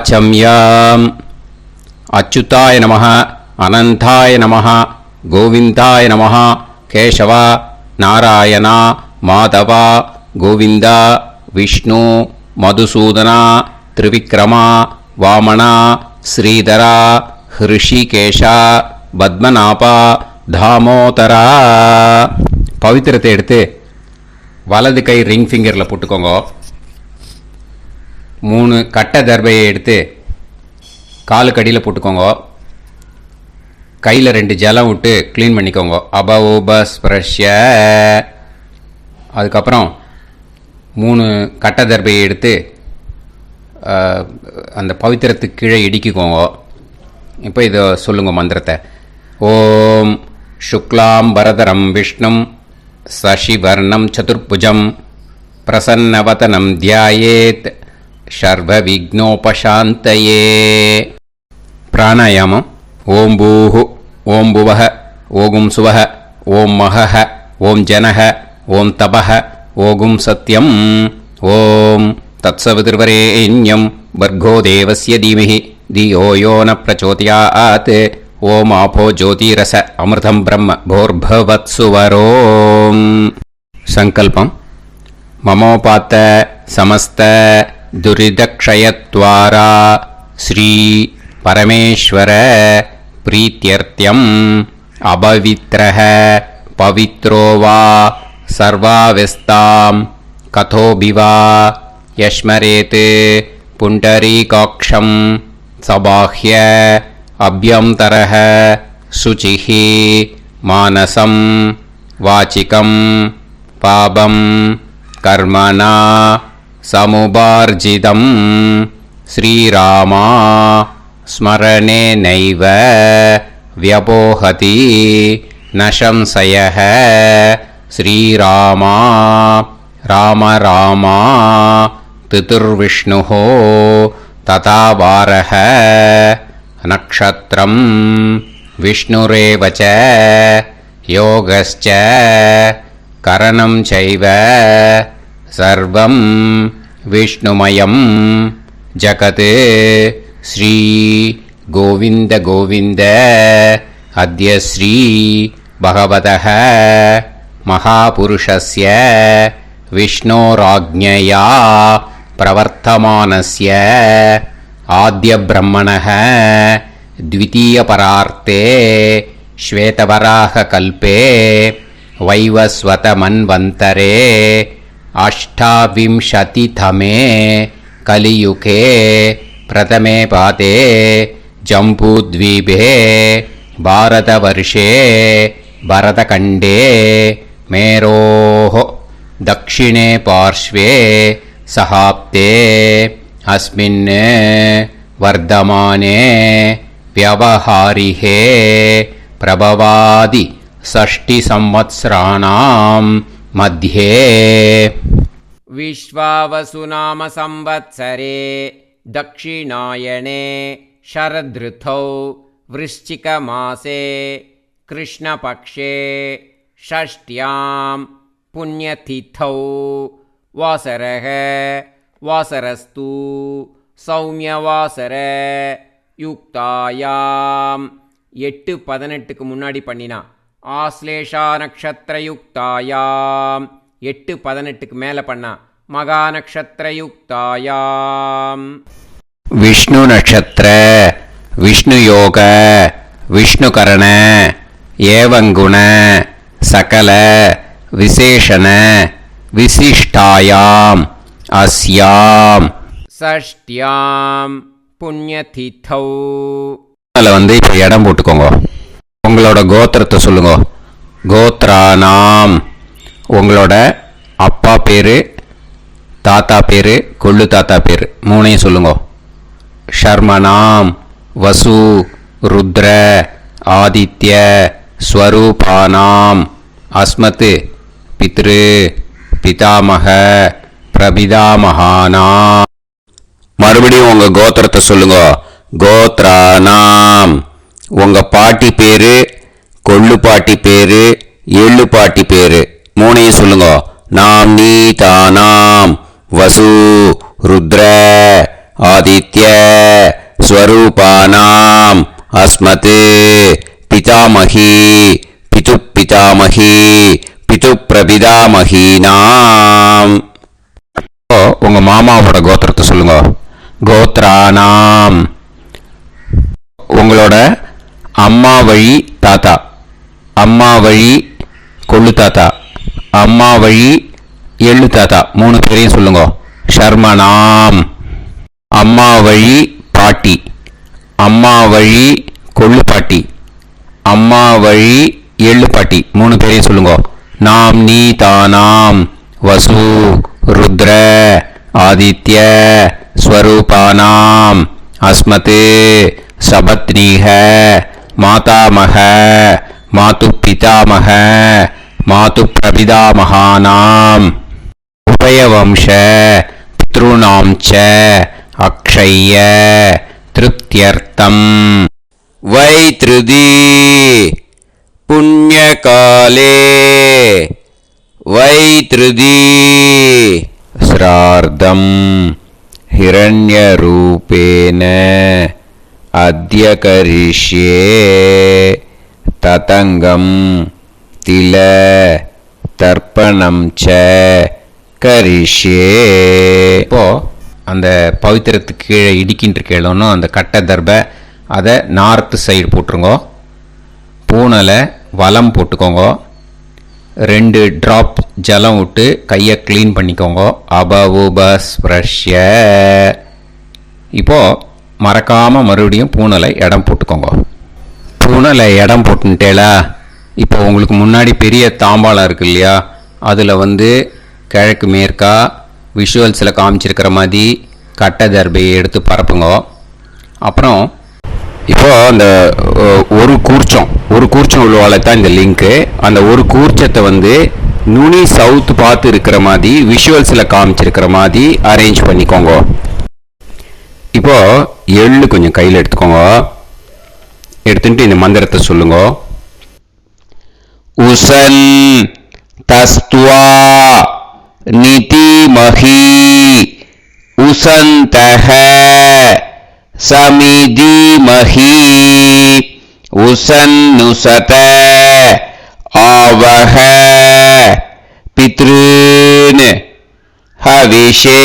ஆச்சம்யம். அச்சுதாய நமः, அனந்தாய நமः, கோவிந்தாய நமः, கேசவா, நாராயணா, மாதவா, கோவிந்தா, விஷ்ணு, மதுசூதனா, திரிவிக்ரமா, வாமனா, ஸ்ரீதரா, ஹிருஷிகேஷா, பத்மநாபா, தாமோதரா. பவித்திரத்தை எடுத்து வலது கை ரிங் ஃபிங்கரில் போட்டுக்கோங்க. 3 கட்டை தர்பையை எடுத்து காலுக்கடியில் போட்டுக்கோங்க. கையில் 2 ஜலம் விட்டு க்ளீன் பண்ணிக்கோங்க. அபஓபஸ்பிரஷ்ய. அதுக்கப்புறம் 3 கட்டை தர்பையை எடுத்து அந்த பவித்திரத்துக்கு கீழே இடிக்கிக்கோங்க. இப்போ இதை சொல்லுங்க மந்திரத்தை. ஓம் சுக்லாம் வரதரம் விஷ்ணும் சசிவர்ணம் சதுர்புஜம் பிரசன்னவதனம் தியாயேத் சர்வ விக்னோபசாந்தயே. பிராணாயாமம். ஓம் பூஹு, ஓம் புவஹ, ஓகும் சுவஹ, ஓம் மஹஹ, ஓம் ஜனஹ, ஓம் தபஹ, ஓகும் சத்யம். ஓம் தத்சவிதுர்வரேண்யம் வர்கோ தேவஸ்ய தீமஹி தியோ யோ ந பிரச்சோதயாத். ஓம் ஆபோ ஜோதிரச அமிர்தம் பிரம்ம போர்பவத்சுவரோம். சங்கல்பம். மமோபாத்த சமஸ்த துரிதக்ஷயத்வாரா ஸ்ரீ பரமேஸ்வர பிரீத்யர்த்தியம் அபவித்ரஹ பவித்ரோ வா சர்வாவஸ்தாம் கதோபிவா யஸ்மரேத் புண்டரீகாக்ஷம் சபாஹ்ய அப்யந்தரஹ சுசிஹ மானசம் வாசிகம் பாபம் கர்மணா சமுபார்ஜிதம் ஸ்ரீராமா ஸ்மரணேனைவ வ்யபோஹதி ந சம்சயः. ஸ்ரீராமா ராம ராமா திதுர்விஷ்ணுः ததா வாரः. நக்ஷத்ரம் விஷ்ணுரேவ ச யோகஸ்ச கரணம் சைவ சர்வம் விஷ்ணுமயம் ஜகத். ஸ்ரீ கோவிந்த கோவிந்த அத்ய ஸ்ரீ பகவதः மகாபுருஷஸ்ய விஷ்ணோராஜ்ஞயா பிரவர்த்தமானஸ்ய ஆத்ய பிரம்மணः த்விதீயபரார்த்தே ஸ்வேதவராக கல்பே வைவஸ்வத மன்வந்தரே அஷ்டாவிம்சதிதமே கலியுகே பிரதமே பாதே ஜம்பூத்வீபே பாரதவர்ஷே பரதகண்டே மேரோः தக்ஷிணே பார்ஷ்வே சஹாப்தே அஸ்மின் வர்தமானே व्यवहारिहे प्रभवादि षष्टि संवत्सराणां मध्ये. विश्वावसुनाम संवत्सरे दक्षिणायने शरदृतौ वृश्चिकमासे कृष्णपक्षे षष्ट्यां पुण्यतिथौ वासरः वासरस्तु सौम्यवासर யுக்தாயாம். 8-18க்கு முன்னாடி பண்ணினா ஆஸ்லேஷா நக்ஷத்திர யுக்தாயாம். 8-18க்கு மேலே பண்ணா மகா நக்ஷத்திர யுக்தாயாம். விஷ்ணு நட்சத்திர விஷ்ணு யோக விஷ்ணுகரண ஏவங்குண சகல விசேஷண விசிஷ்டாயாம் அஸ்யாம் ஷஷ்டியாம் புண்ணியதிதௌ. அதில் இப்போ இடம் போட்டுக்கோங்க. உங்களோட கோத்திரத்தை சொல்லுங்க. கோத்ரானாம். உங்களோட அப்பா பேர், தாத்தா பேர், கொள்ளு தாத்தா பேர் 3ஐயும் சொல்லுங்க. ஷர்மனாம் வசு ருத்ர ஆதித்ய ஸ்வரூபானாம் அஸ்மத் பித்ரு பிதாமக பிரபிதாமகானாம். மறுபடியும் உங்க கோத்திரத்தை சொல்லுங்க. கோத்ரானாம். உங்க பாட்டி பேரு, கொள்ளு பாட்டி பேரு, எள்ளு பாட்டி பேரு 3ஐயும் சொல்லுங்க. நாம் நீ தானாம் வசு ருத்ர ஆதித்ய ஸ்வரூபானாம் அஸ்மத் பிதாமகி பிது பிதாமகி பிது பிரபிதாமகீனாம். உங்க மாமாவோட கோத்திரத்தை சொல்லுங்க. கோத்ரானாம். உங்களோட அம்மா வழி தாத்தா, அம்மா வழி கொள்ளு தாத்தா, அம்மா வழி எள்ளு தாத்தா, 3 பேரையும் சொல்லுங்க. ஷர்மனாம். அம்மா வழி பாட்டி, அம்மா வழி கொள்ளு பாட்டி, அம்மா வழி எள்ளு பாட்டி, 3 பேரையும் சொல்லுங்க. நாம் நீ தானாம் வசு ருத்ர ஆதித்ய ஸ்வரூபானாம் அஸ்மத் சபத்னீஹ மாதாமக மாது பிதாமக மாது பிரபிதாமகானாம் உபயவம்ச பித்ருணாம் ச அக்ஷய்ய திருப்தியர்த்தம் வைத்ருதி புண்ணியகாலே வைத்ருதி ஸ்ரார்த்தம் ஹிரண்யரூபேன அத்ய கரிஷ்யே ததங்கம் தில தர்ப்பணம் ச கரிஷ்யே. இப்போ அந்த பவித்திரத்துக்கு கீழே இடிக்கின்ற கேளோன்னு அந்த கட்டை தர்பை அதை நார்த்து சைடு போட்டுருங்கோ. பூனலை வலம் போட்டுக்கோங்க. 2 ட்ராப் ஜலம் விட்டு கையை க்ளீன் பண்ணிக்கோங்க. அபவுபஸ்ப்ரஷ்ய. இப்போது மறக்காமல் மறுபடியும் பூனலை இடம் போட்டுக்கோங்க. பூனலை இடம் போட்டுட்டேலா. இப்போ உங்களுக்கு முன்னாடி பெரிய தாம்பாளம் இருக்கு இல்லையா, அதில் கிழக்கு மேற்கா விஷுவல்ஸில் காமிச்சிருக்கிற மாதிரி கட்டை தர்பையை எடுத்து பரப்புங்க. அப்புறம் இப்போது அந்த ஒரு கூர்ச்சம் உள்ளவால தான் இந்த லிங்க்கு. அந்த ஒரு கூர்ச்சத்தை நுனி சவுத் பார்த்து இருக்கிற மாதிரி விஷுவல்ஸில் காமிச்சிருக்கிற மாதிரி அரேஞ்ச் பண்ணிக்கோங்க. இப்போது எள்ளு கொஞ்சம் கையில் எடுத்துக்கோங்க. எடுத்துட்டு இந்த மந்திரத்தை சொல்லுங்க. உசன் தஸ்துவா நிதிமஹி உசந்தஹ சமிதிமஹி உசன்னுசத ஆவஹ பித்ருன் ஹவிஷே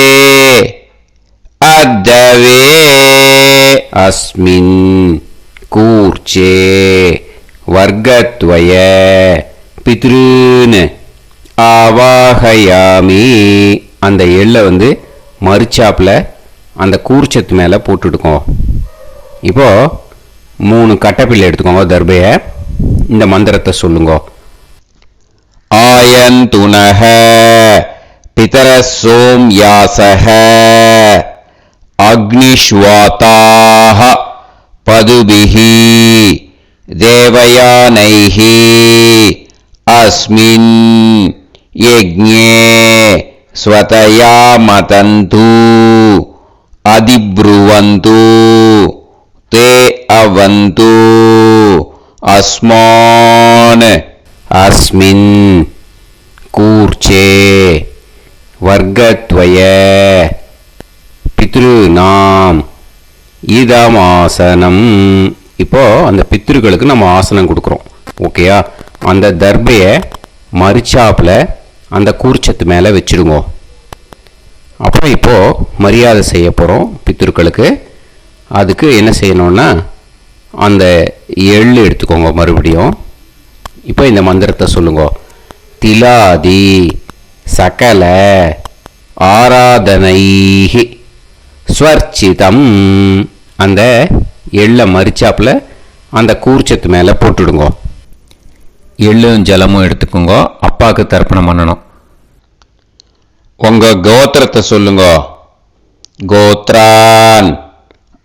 அத்தவே அஸ்மின் கூர்ச்சே வர்க்கத்வய பித்ருன் ஆவாஹயாமி. அந்த எள்ளை மறுச்சாப்பில் அந்த கூர்ச்சத்து மேலே போட்டுடுக்கோம். இப்போது 3 கட்டப்பிள்ளை எடுத்துக்கோங்க தர்பையை. இந்த மந்திரத்தை சொல்லுங்க. ஆயந்துனஹ பிதர சோம்யாசஹ அக்னிஷ்வாதாஹ பதுபிஹி தேவயானைஹி அஸ்மின் யஜ்ஞே ஸ்வதயா மதந்து அதிப்ருவந்து தே அவது அஸ்மான் அஸ்மின் கூர்ச்சே வர்க்கத்வய பித்ருநாம் இதமாசனம். இப்போ அந்த பித்ருக்களுக்கு நம்ம ஆசனம் கொடுக்குறோம். ஓகேயா? அந்த தர்பையை மறுச்சாப்பில் அந்த கூர்ச்சத்து மேலே வச்சுடுங்க. அப்புறம் இப்போது மரியாதை செய்ய போகிறோம் பித்ருக்களுக்கு. அதுக்கு என்ன செய்யணும்னா அந்த எள்ளு எடுத்துக்கோங்க மறுபடியும். இப்போ இந்த மந்திரத்தை சொல்லுங்க. திலாதி சகல ஆராதனைஹி ஸ்வர்ச்சிதம். அந்த எள்ளை மரிச்சாப்பில் அந்த கூர்ச்சத்து மேலே போட்டுடுங்க. எள்ளும் ஜலமும் எடுத்துக்கோங்க. அப்பாவுக்கு தர்ப்பணம் பண்ணணும். உங்கள் கோத்திரத்தை சொல்லுங்க. கோத்ரான்.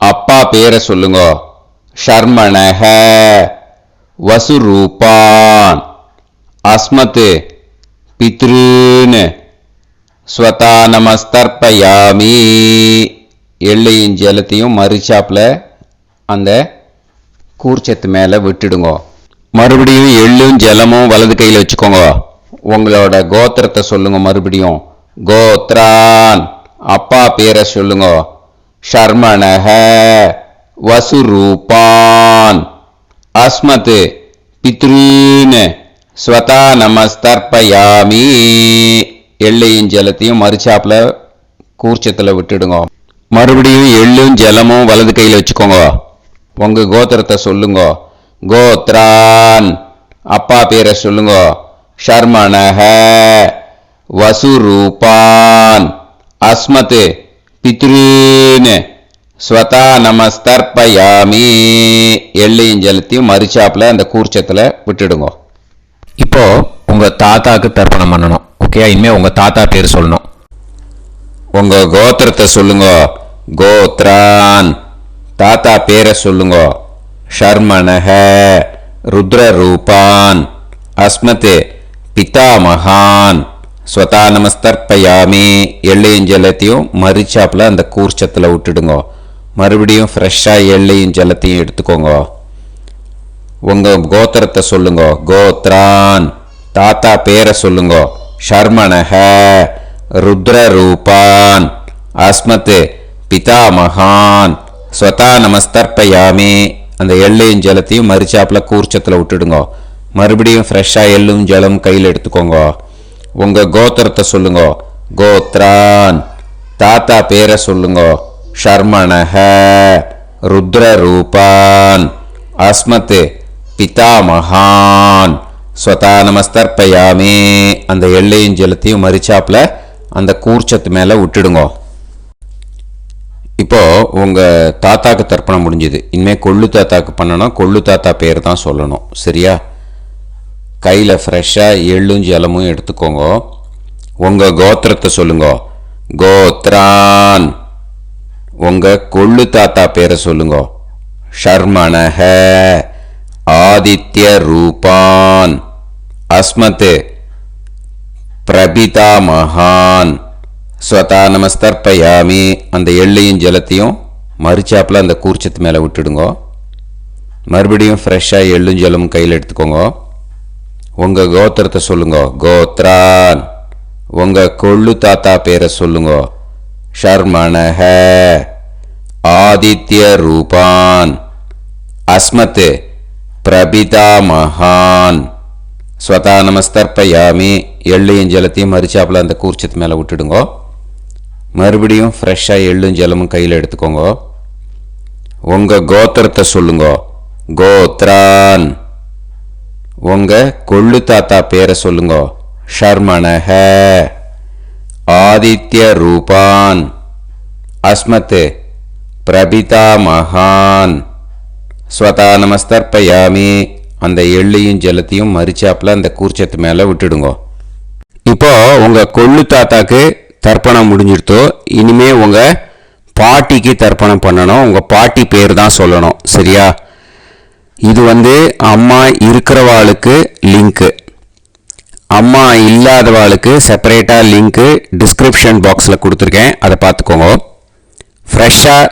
அப்பா பேரை சொல்லுங்க. ஷர்மணஹ வசுரூபான் அஸ்மத் பித்ருன் ஸ்வதா நமஸ்தர்ப்பயாமி. எள்ளையும் ஜலத்தையும் மறுச்சாப்பில் அந்த கூர்ச்சத்து மேலே விட்டுடுங்க. மறுபடியும் எள்ளும் ஜலமும் வலது கையில் வச்சுக்கோங்க. உங்களோட கோத்திரத்தை சொல்லுங்க மறுபடியும். கோத்ரான். அப்பா பேரை சொல்லுங்க. ஷர்மணஹ வசுரூபான் அஸ்மத் பித்ரூன் ஸ்வதா நமஸ்தர்ப்பயாமி. எள்ளையும் ஜலத்தையும் மறுச்சாப்புல கூர்ச்சத்தில் விட்டுடுங்க. மறுபடியும் எள்ளும் ஜலமும் வலது கையில் வச்சுக்கோங்க. உங்க கோத்திரத்தை சொல்லுங்க. கோத்ரான் அப்பா பேரை சொல்லுங்க. ஷர்மணஹ வசுரூபான் அஸ்மத் பித்ரூன் ஸ்வதா நமஸ்தர்ப்பயாமி. எள்ளையும் ஜலத்தையும் மறுச்சாப்புல அந்த கூர்ச்சத்தில் விட்டுடுங்க. இப்போ உங்க தாத்தாக்கு தர்ப்பணம் பண்ணணும். ஓகே, இனிமே உங்க தாத்தா பேர் சொல்லணும். உங்க கோத்திரத்தை சொல்லுங்க. கோத்ரான் தாத்தா பேரை சொல்லுங்க. ஷர்மணஹ ருத்ரரூபான் அஸ்மத் பிதாமகான் ஸ்வதா நமஸ்தர்ப்பயாமி. எள்ளையும் ஜலத்தையும் மறிச்சாப்புல அந்த கூர்ச்சத்தில் விட்டுடுங்க. மறுபடியும் ஃப்ரெஷ்ஷாக எள்ளையும் ஜலத்தையும் எடுத்துக்கோங்க. உங்க கோத்திரத்தை சொல்லுங்க. கோத்ரான் தாத்தா பேரை சொல்லுங்க. ஷர்மணஹ ருத்ரரூபான் அஸ்மத் பிதாமகான் ஸ்வதா நமஸ்தர்ப்பயாமி. அந்த எள்ளையும் ஜலத்தையும் மறிச்சாப்புல கூர்ச்சத்தில் விட்டுடுங்க. மறுபடியும் ஃப்ரெஷ்ஷாக எள்ளும் ஜலம் கையில் எடுத்துக்கோங்க. உங்க கோத்திரத்தை சொல்லுங்க. கோத்ரான் தாத்தா பேரை சொல்லுங்க. ஷர்மணஹ ருத்ரரூபான் அஸ்மத் பிதாமகான் ஸ்வதா நமஸ்தர்ப்பயாமி. அந்த எள்ளையும் ஜலத்தையும் மறிச்சாப்புல அந்த கூர்ச்சத்து மேலே விட்டுடுங்க. இப்போ உங்க தாத்தாக்கு தர்ப்பணம் முடிஞ்சது. இனிமே கொள்ளு தாத்தாக்கு பண்ணணும். கொள்ளு தாத்தா பேர் தான் சொல்லணும். சரியா? கையில் ஃப்ரெஷ்ஷாக எள்ளும் ஜலமும் எடுத்துக்கோங்க. உங்க கோத்திரத்தை சொல்லுங்க. கோத்ரான் உங்க கொள்ளு தாத்தா பேரை சொல்லுங்க. ஷர்மணஹ ஆதித்ய ரூபான் அஸ்மத் பிரபிதாமகான் ஸ்வதா நமஸ்தர்ப்பயாமி. அந்த எள்ளையும் ஜலத்தையும் மறிச்சாப்புல அந்த கூர்ச்சத்து மேலே விட்டுடுங்க. மறுபடியும் ஃப்ரெஷ்ஷாக எள்ளும் ஜலமும் கையில் எடுத்துக்கோங்க. உங்க கோத்திரத்தை சொல்லுங்க. கோத்ரான் உங்க கொள்ளு தாத்தா பேரை சொல்லுங்க. ஷர்மணஹ ஆதித்ய ரூபான் அஸ்மத் பிரபிதாமகான் ஸ்வதா நமஸ்தர்ப்பயாமி. எள்ளையும் ஜலத்தையும் மறிச்சாப்புல அந்த கூர்ச்சத்து மேலே விட்டுடுங்க. மறுபடியும் ஃப்ரெஷ்ஷாக எள்ளும் ஜலமும் கையில் எடுத்துக்கோங்க. உங்க கோத்திரத்தை சொல்லுங்க. கோத்ரான் உங்க கொள்ளு தாத்தா பேரை சொல்லுங்க. ஷர்மணஹ ஆதித்ய ரூபான் அஸ்மத் பிரபிதாமகான் ஸ்வதா நமஸ்தர்ப்பயாமி. அந்த எள்ளையும் ஜலத்தையும் மறிச்சாப்புல அந்த கூர்ச்சத்து மேலே விட்டுடுங்க. இப்போ உங்க கொள்ளு தாத்தாக்கு தர்ப்பணம் முடிஞ்சிடுத்தோ. இனிமே உங்க பாட்டிக்கு தர்ப்பணம் பண்ணணும். உங்க பாட்டி பேர் தான் சொல்லணும். சரியா? இது அம்மா இருக்கிறவாளுக்கு லிங்க்கு, அம்மா இல்லாதவாளுக்கு செப்பரேட்டாக லிங்க்கு டிஸ்கிரிப்ஷன் பாக்ஸில் கொடுத்துருக்கேன். அதை பார்த்துக்கோங்க. ஃப்ரெஷ்ஷாக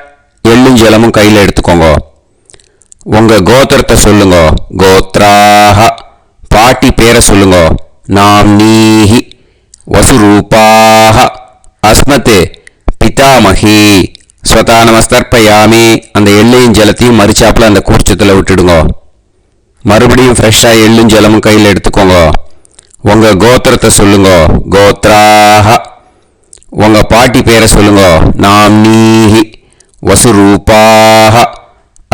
எள்ளும் ஜலமும் கையில் எடுத்துக்கோங்க. உங்க கோத்திரத்தை சொல்லுங்க. கோத்ராஹ பாட்டி பேரை சொல்லுங்க. நாம்னீஹி வசுரூபாஹ அஸ்மத் பிதாமகி ஸ்வதா நமஸ்தர்ப்பயாமி. அந்த எள்ளையும் ஜலத்தையும் மறிச்சாப்புல அந்த கூர்ச்சத்தில் விட்டுடுங்க. மறுபடியும் ஃப்ரெஷ்ஷாக எள்ளும் ஜலமும் கையில் எடுத்துக்கோங்க. உங்க கோத்திரத்தை சொல்லுங்க. கோத்ராஹ உங்க பாட்டி பேரை சொல்லுங்க. நாம்னீஹி வசுரூபாஹ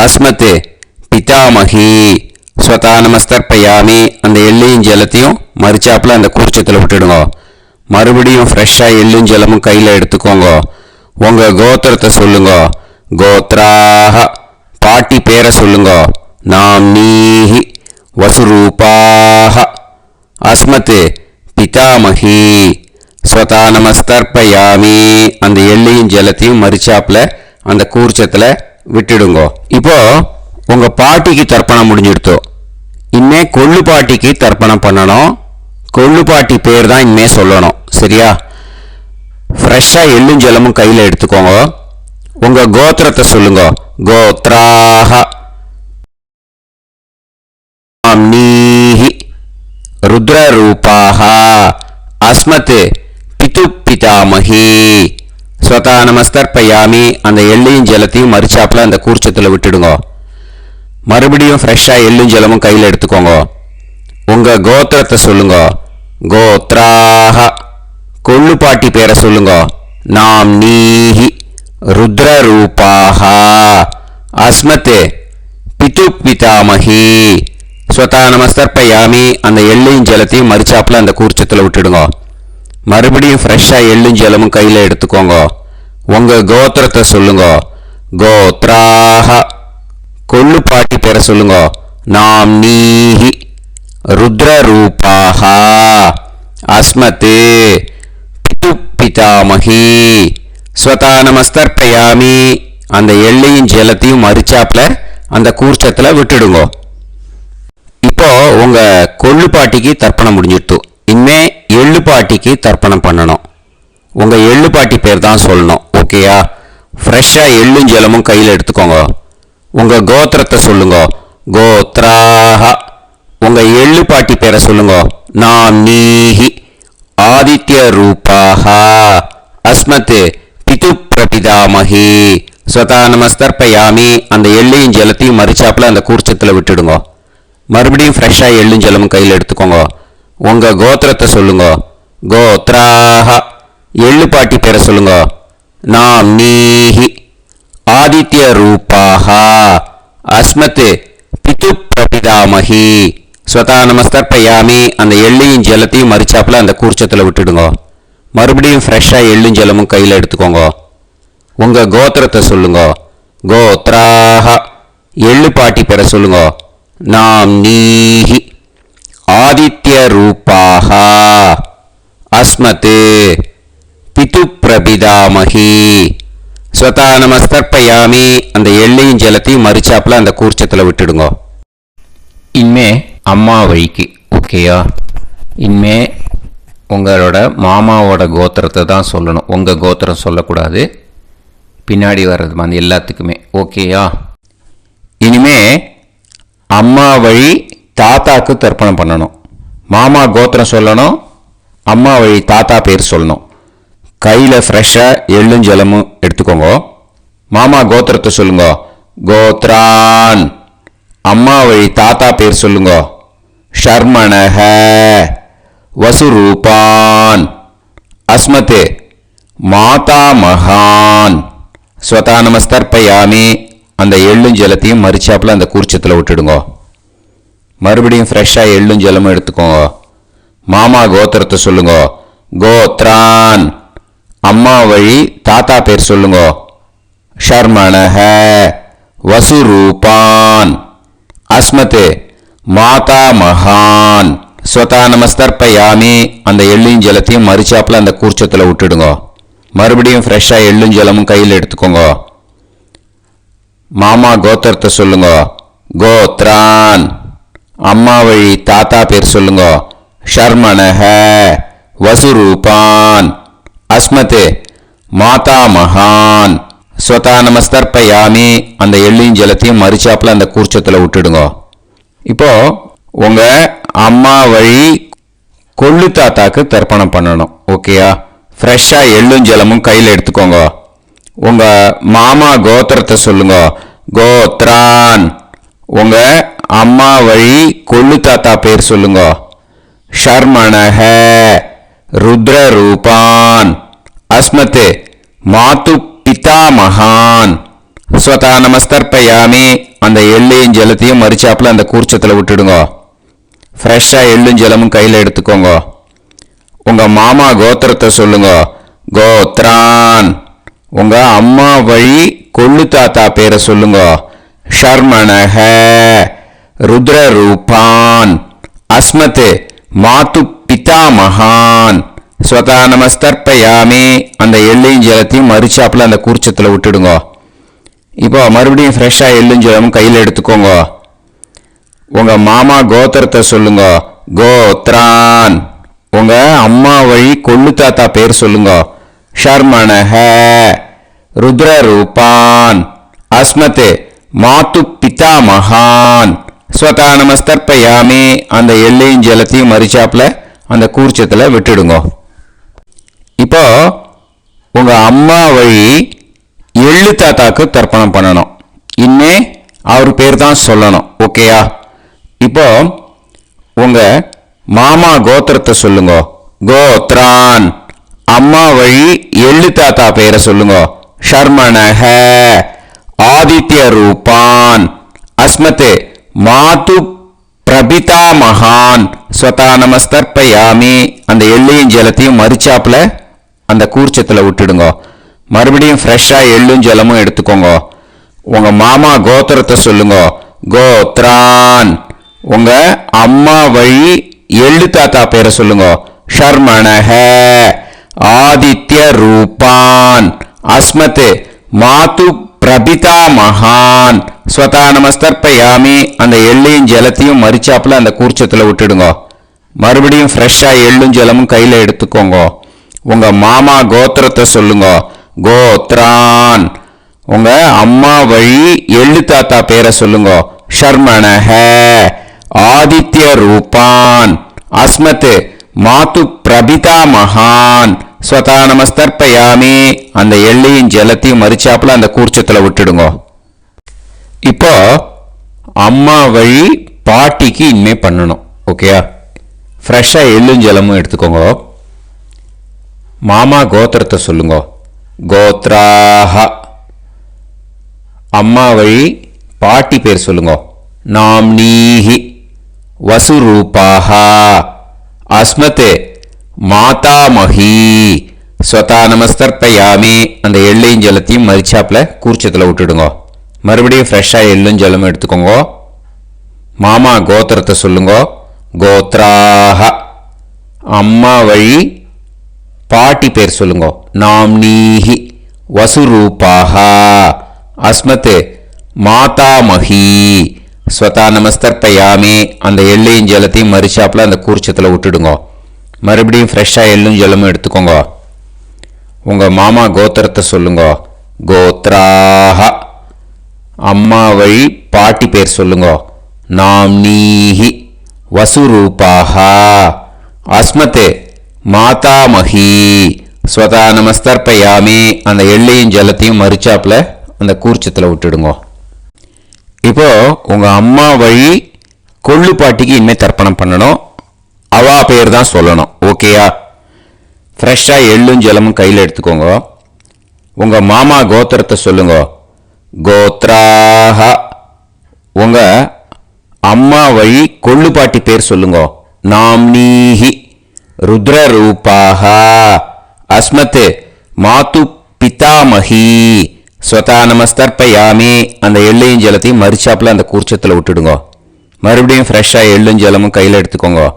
அஸ்மத் பிதாமகி ஸ்வதா நமஸ்தர்ப்பயாமி. அந்த எள்ளையும் ஜலத்தையும் மறிச்சாப்புல அந்த கூர்ச்சத்தில் விட்டுடுங்க. மறுபடியும் ஃப்ரெஷ்ஷாக எள்ளும் ஜலமும் கையில் எடுத்துக்கோங்க. உங்க கோத்திரத்தை சொல்லுங்க. கோத்ராஹ பாட்டி பேரை சொல்லுங்க. நாம்னீஹி வசுரூபாஹ அஸ்மத் பிதாமகி ஸ்வதா நமஸ்தர்ப்பயாமி. அந்த எள்ளையும் ஜலத்தையும் மறிச்சாப்புல அந்த கூர்ச்சத்தில் விட்டுடுங்க. இப்போ உங்க பாட்டிக்கு தர்ப்பணம் முடிஞ்சிடுத்தோ. இனிமே கொள்ளு பாட்டிக்கு தர்ப்பணம் பண்ணணும். கொள்ளு பாட்டி பேர் தான் இனிமே சொல்லணும். சரியா? ஃப்ரெஷ்ஷாக எள்ளும் ஜலமும் கையில் எடுத்துக்கோங்க. உங்க கோத்திரத்தை சொல்லுங்க. கோத்ராஹ நீஹி ருத்ரரூபாஹ அஸ்மத் பிது பிதாமகி ஸ்வதா நமஸ்தர்ப்பயாமி அந்த எள்ளையும் ஜலத்தையும் மறிச்சாப்புல அந்த கூர்ச்சத்தில் விட்டுடுங்க. மறுபடியும் ஃப்ரெஷ்ஷாக எள்ளும் ஜலமும் கையில் எடுத்துக்கோங்க. உங்கள் கோத்திரத்தை சொல்லுங்க. கோத்ராஹ கொள்ளுப்பாட்டி பேரை சொல்லுங்க. நாம் நீஹி ருத்ரரூபாஹ அஸ்மத்தே பிது பிதாமஹி. ஸ்வதா நமஸ்தர்ப்பயாமி அந்த எள்ளையும் ஜலத்தையும் மறிச்சாப்புல அந்த கூர்ச்சத்தில் விட்டுடுங்க. மறுபடியும் ஃப்ரெஷ்ஷாக எள்ளும் ஜலமும் கையில் எடுத்துக்கோங்க. உங்கள் கோத்திரத்தை சொல்லுங்க. கோத்ராஹ கொள்ளுப்பாட்டி பேரை சொல்லுங்க. நாம் நீஹி ருத்ரரூபாஹ அஸ்மத்தே பிது பிதாமஹி. ஸ்வதா நமஸ்தர்ப்பயாமி அந்த எள்ளையும் ஜலத்தையும் மறிச்சாப்புல அந்த கூர்ச்சத்தில் விட்டுடுங்க. இப்போ உங்க கொள்ளுப்பாட்டிக்கு தர்ப்பணம் முடிஞ்சிட்டு இனிமே எள்ளுப்பாட்டிக்கு தர்ப்பணம் பண்ணணும். உங்க எள்ளுப்பாட்டி பேர் தான் சொல்லணும். ஓகேயா? ஃப்ரெஷ்ஷாக எள்ளும் ஜலமும் கையில் எடுத்துக்கோங்க. உங்க கோத்திரத்தை சொல்லுங்க. கோத்ராஹ உங்க எள்ளுப்பாட்டி பேரை சொல்லுங்க. நாம் நீஹி ஆதித்ய ரூபாஹ அஸ்மத் பிது பிரபிதாமஹி. ஸ்வதா நமஸ்தர்ப்பயாமி அந்த எள்ளையும் ஜலத்தையும் மறிச்சாப்புல அந்த கூர்ச்சத்தில் விட்டுடுங்க. மறுபடியும் ஃப்ரெஷ்ஷாக எள்ளும் ஜலமும் கையில் எடுத்துக்கோங்க. உங்கள் கோத்திரத்தை சொல்லுங்க. கோத்ராஹ எள்ளுப்பாட்டி பேரை சொல்லுங்க. நாம் நீஹி ஆதித்ய ரூபாஹ அஸ்மத் பிது பிரபிதாமஹி. ஸ்வதா நமஸ்தர்ப்பயாமி அந்த எள்ளையும் ஜலத்தையும் மறிச்சாப்புல அந்த கூர்ச்சத்தில் விட்டுடுங்க. மறுபடியும் ஃப்ரெஷ்ஷாக எள்ளும் ஜலமும் கையில் எடுத்துக்கோங்க. உங்கள் கோத்திரத்தை சொல்லுங்க. கோத்ராஹ எள்ளுப்பாட்டி பேரை சொல்லுங்க. நாம் நீஹி ஆதித்ய ரூபாஹ அஸ்மத் பிது பிரபிதாமஹி. ஸ்வதா நமஸ்தர்ப்பயாமி அந்த எள்ளையும் ஜலத்தையும் மறிச்சாப்புல அந்த கூர்ச்சத்தில் விட்டுடுங்க. இனிமே அம்மா வழிக்கு. ஓகேயா? இனிமே உங்களோட மாமாவோட கோத்திரத்தை தான் சொல்லணும். உங்கள் கோத்திரம் சொல்லக்கூடாது. பின்னாடி வர்றது மாதிரி எல்லாத்துக்குமே. ஓகேயா? இனிமே அம்மா வழி தாத்தாக்கு தர்ப்பணம் பண்ணணும். மாமா கோத்திரம் சொல்லணும். அம்மா வழி தாத்தா பேர் சொல்லணும். கையில் ஃப்ரெஷ்ஷாக எள்ளும் ஜலமும் எடுத்துக்கோங்க. மாமா கோத்திரத்தை சொல்லுங்க. கோத்ரான் அம்மா வழி தாத்தா பேர் சொல்லுங்க. ஷர்மணஹ வசுரூபான் அஸ்மத் மாதா மகான். ஸ்வதா நமஸ்தர்ப்பயாமி அந்த எள்ளும் ஜலத்தையும் மறிச்சாப்புல அந்த கூர்ச்சத்தில் விட்டுடுங்க. மறுபடியும் ஃப்ரெஷ்ஷாக எள்ளும் ஜலமும் எடுத்துக்கோங்க. மாமா கோத்திரத்தை சொல்லுங்க. கோத்ரான் அம்மா வழி தாத்தா பேர் சொல்லுங்க. ஷர்மணஹ வசுரூபான் அஸ்மத் மாதா மகான். ஸ்வதா நமஸ்தர்ப்பயாமி அந்த எள்ளும் ஜலத்தையும் மறிச்சாப்புல அந்த கூர்ச்சத்தில் விட்டுடுங்க. மறுபடியும் ஃப்ரெஷ்ஷாக எள்ளும் ஜலமும் கையில் எடுத்துக்கோங்க. மாமா கோத்திரத்தை சொல்லுங்க. கோத்ரான் அம்மா வழி தாத்தா பேர் சொல்லுங்க. ஷர்மணஹ வசுரூபான் அஸ்மத் மாதா மகான். ஸ்வதா நமஸ்தர்ப்பயாமி அந்த எள்ளையும் ஜலத்தையும் மறிச்சாப்புல அந்த கூர்ச்சத்தில் விட்டுடுங்க. இப்போ உங்க அம்மா வழி கொள்ளு தாத்தாக்கு தர்ப்பணம் பண்ணணும். ஓகேயா? ஃப்ரெஷ்ஷாக எள்ளும் ஜலமும் கையில் எடுத்துக்கோங்க. உங்க மாமா கோத்திரத்தை சொல்லுங்க. கோத்ரான் உங்க அம்மா வழி கொள்ளு தாத்தா பேர் சொல்லுங்க. ஷர்மணஹ ருத்ரரூபான் அஸ்மத் மாது பிதா மகான். ஸ்வதா நமஸ்தர்ப்பயாமி அந்த எள்ளையும் ஜலத்தையும் மறிச்சாப்புல அந்த கூர்ச்சத்தில் விட்டுடுங்க. ஃப்ரெஷ்ஷாக எள்ளும் ஜலமும் கையில் எடுத்துக்கோங்க. உங்கள் மாமா கோத்திரத்தை சொல்லுங்க. கோத்ரான் உங்கள் அம்மா வழி கொள்ளு தாத்தா பேரை சொல்லுங்க. ஷர்மணஹ ருத்ரரூபான் அஸ்மத் மாது பிதா மகான். ஸ்வதா நமஸ்தர்ப்பயாமி அந்த எள்ளையும் ஜலத்தையும் மறிச்சாப்புல அந்த கூர்ச்சத்தில் விட்டுடுங்க. இப்போ மறுபடியும் ஃப்ரெஷ்ஷாக எள்ளும் ஜலமும் கையில் எடுத்துக்கோங்க. உங்கள் மாமா கோத்திரத்தை சொல்லுங்க. கோத்ரான் உங்கள் அம்மா வழி கொள்ளு தாத்தா பேர் சொல்லுங்க. ஷர்மணஹ ருத்ரரூபான் அஸ்மத் மாது பிதா மகான். ஸ்வதா நமஸ்தர்ப்பயாமி அந்த எள்ளையும் ஜலத்தையும் மறிச்சாப்புல அந்த கூர்ச்சத்தில் விட்டுடுங்க. இப்போ உங்கள் அம்மா வழி எள்ளு தாத்தாக்கு தர்ப்பணம் பண்ணணும். இனிமே அவர் பேர் தான் சொல்லணும். ஓகேயா? இப்போ உங்கள் மாமா கோத்திரத்தை சொல்லுங்க. கோத்ரான். அம்மா வழி எள்ளு தாத்தா பேரை சொல்லுங்க. ஷர்மணஹ. ஆதித்ய ரூபான். அஸ்மத் மாது பிரபிதா மகான் ஸ்வதா நமஸ்தர்ப்பயாமி. அந்த எள்ளையும் ஜலத்தையும் மறிச்சாப்புல அந்த கூர்ச்சத்தில் விட்டுடுங்க. மறுபடியும் ஃப்ரெஷ்ஷாக எள்ளும் ஜலமும் எடுத்துக்கோங்க. உங்கள் மாமா கோத்திரத்தை சொல்லுங்க. கோத்ரான். உங்கள் அம்மா வழி எள்ளு தாத்தா பேரை சொல்லுங்க. ஷர்மணஹ. ஆதித்ய ரூபான். அஸ்மத் மாது பிரபிதா மகான் ஸ்வதா நமஸ்தர்ப்பயாமி. அந்த எள்ளையும் ஜலத்தையும் மறிச்சாப்புல அந்த கூர்ச்சத்தில் விட்டுடுங்க. மறுபடியும் ஃப்ரெஷ்ஷாக எள்ளும் ஜலமும் கையில் எடுத்துக்கோங்க. உங்கள் மாமா கோத்திரத்தை சொல்லுங்க. கோத்ரான். உங்கள் அம்மா வழி எள்ளு தாத்தா பேரை சொல்லுங்க. ஷர்மணஹ. ஆதித்ய ரூபான். அஸ்மத் மாது பிரபிதா மகான் ஸ்வதா நமஸ்தர்ப்பயாமி. அந்த எள்ளையும் ஜலத்தையும் மறிச்சாப்புல அந்த கூர்ச்சத்தில் விட்டுடுங்க. இப்போ அம்மா வழி பாட்டிக்கு இனிமே பண்ணணும். ஓகேயா? ஃப்ரெஷ்ஷாக எள்ளும் ஜலமும் எடுத்துக்கோங்க. மாமா கோத்திரத்தை சொல்லுங்க. கோத்ராஹ. அம்மா வழி பாட்டி பேர் சொல்லுங்க. நாம்னீஹி. வசுரூபாஹ. அஸ்மத் மாதாமஹி. ஸ்வதா நமஸ்தர்ப்பயாமி. அந்த எள்ளையும் ஜலத்தையும் மறிச்சாப்புல கூர்ச்சத்தில் விட்டுடுங்க. மறுபடியும் ஃப்ரெஷ்ஷாக எள்ளும் ஜலமும் எடுத்துக்கோங்க. மாமா கோத்திரத்தை சொல்லுங்க. கோத்ராஹ. அம்மா வழி பாட்டி பேர் சொல்லுங்க. நாம்னீஹி. வசுரூபாஹ. அஸ்மத் மாதாமஹி. ஸ்வதா நமஸ்தர்ப்பயாமி. அந்த எள்ளையும் ஜலத்தையும் மறிச்சாப்புல அந்த கூர்ச்சத்தில் விட்டுடுங்க. மறுபடியும் ஃப்ரெஷ்ஷாக எள்ளும் ஜலமும் எடுத்துக்கோங்க. உங்கள் மாமா கோத்திரத்தை சொல்லுங்க. கோத்ராஹ. அம்மா வழி பாட்டி பேர் சொல்லுங்க. நாம்னீஹி. வசுரூபாஹ. அஸ்மத் மாதாமஹி. ஸ்வதா நமஸ்தர்ப்பயாமி. அந்த எள்ளையும் ஜலத்தையும் மறிச்சாப்புல அந்த கூர்ச்சத்தில் விட்டுடுங்க. இப்போ உங்கள் அம்மா வழி கொள்ளு பாட்டிக்கு இனிமேல் தர்ப்பணம் பண்ணணும். அவா பேர் தான் சொல்லணும். ஓகேயா? ஃப்ரெஷ்ஷாக எள்ளும் ஜலமும் கையில் எடுத்துக்கோங்க. உங்கள் மாமா கோத்திரத்தை சொல்லுங்க. கோத்ராஹ. உங்கள் அம்மா வழி கொள்ளு பாட்டி பேர் சொல்லுங்க. நாம்னீஹி. ருத்ரரூபாஹ. அஸ்மத் மாது பிதாமஹி. ஸ்வதா நமஸ்தர்ப்பயாமி. அந்த எள்ளையும் ஜலத்தையும் மறிச்சாப்புல அந்த கூர்ச்சத்தில் விட்டுடுங்க. மறுபடியும் ஃப்ரெஷ்ஷாக எள்ளும் ஜலமும் கையில் எடுத்துக்கோங்க.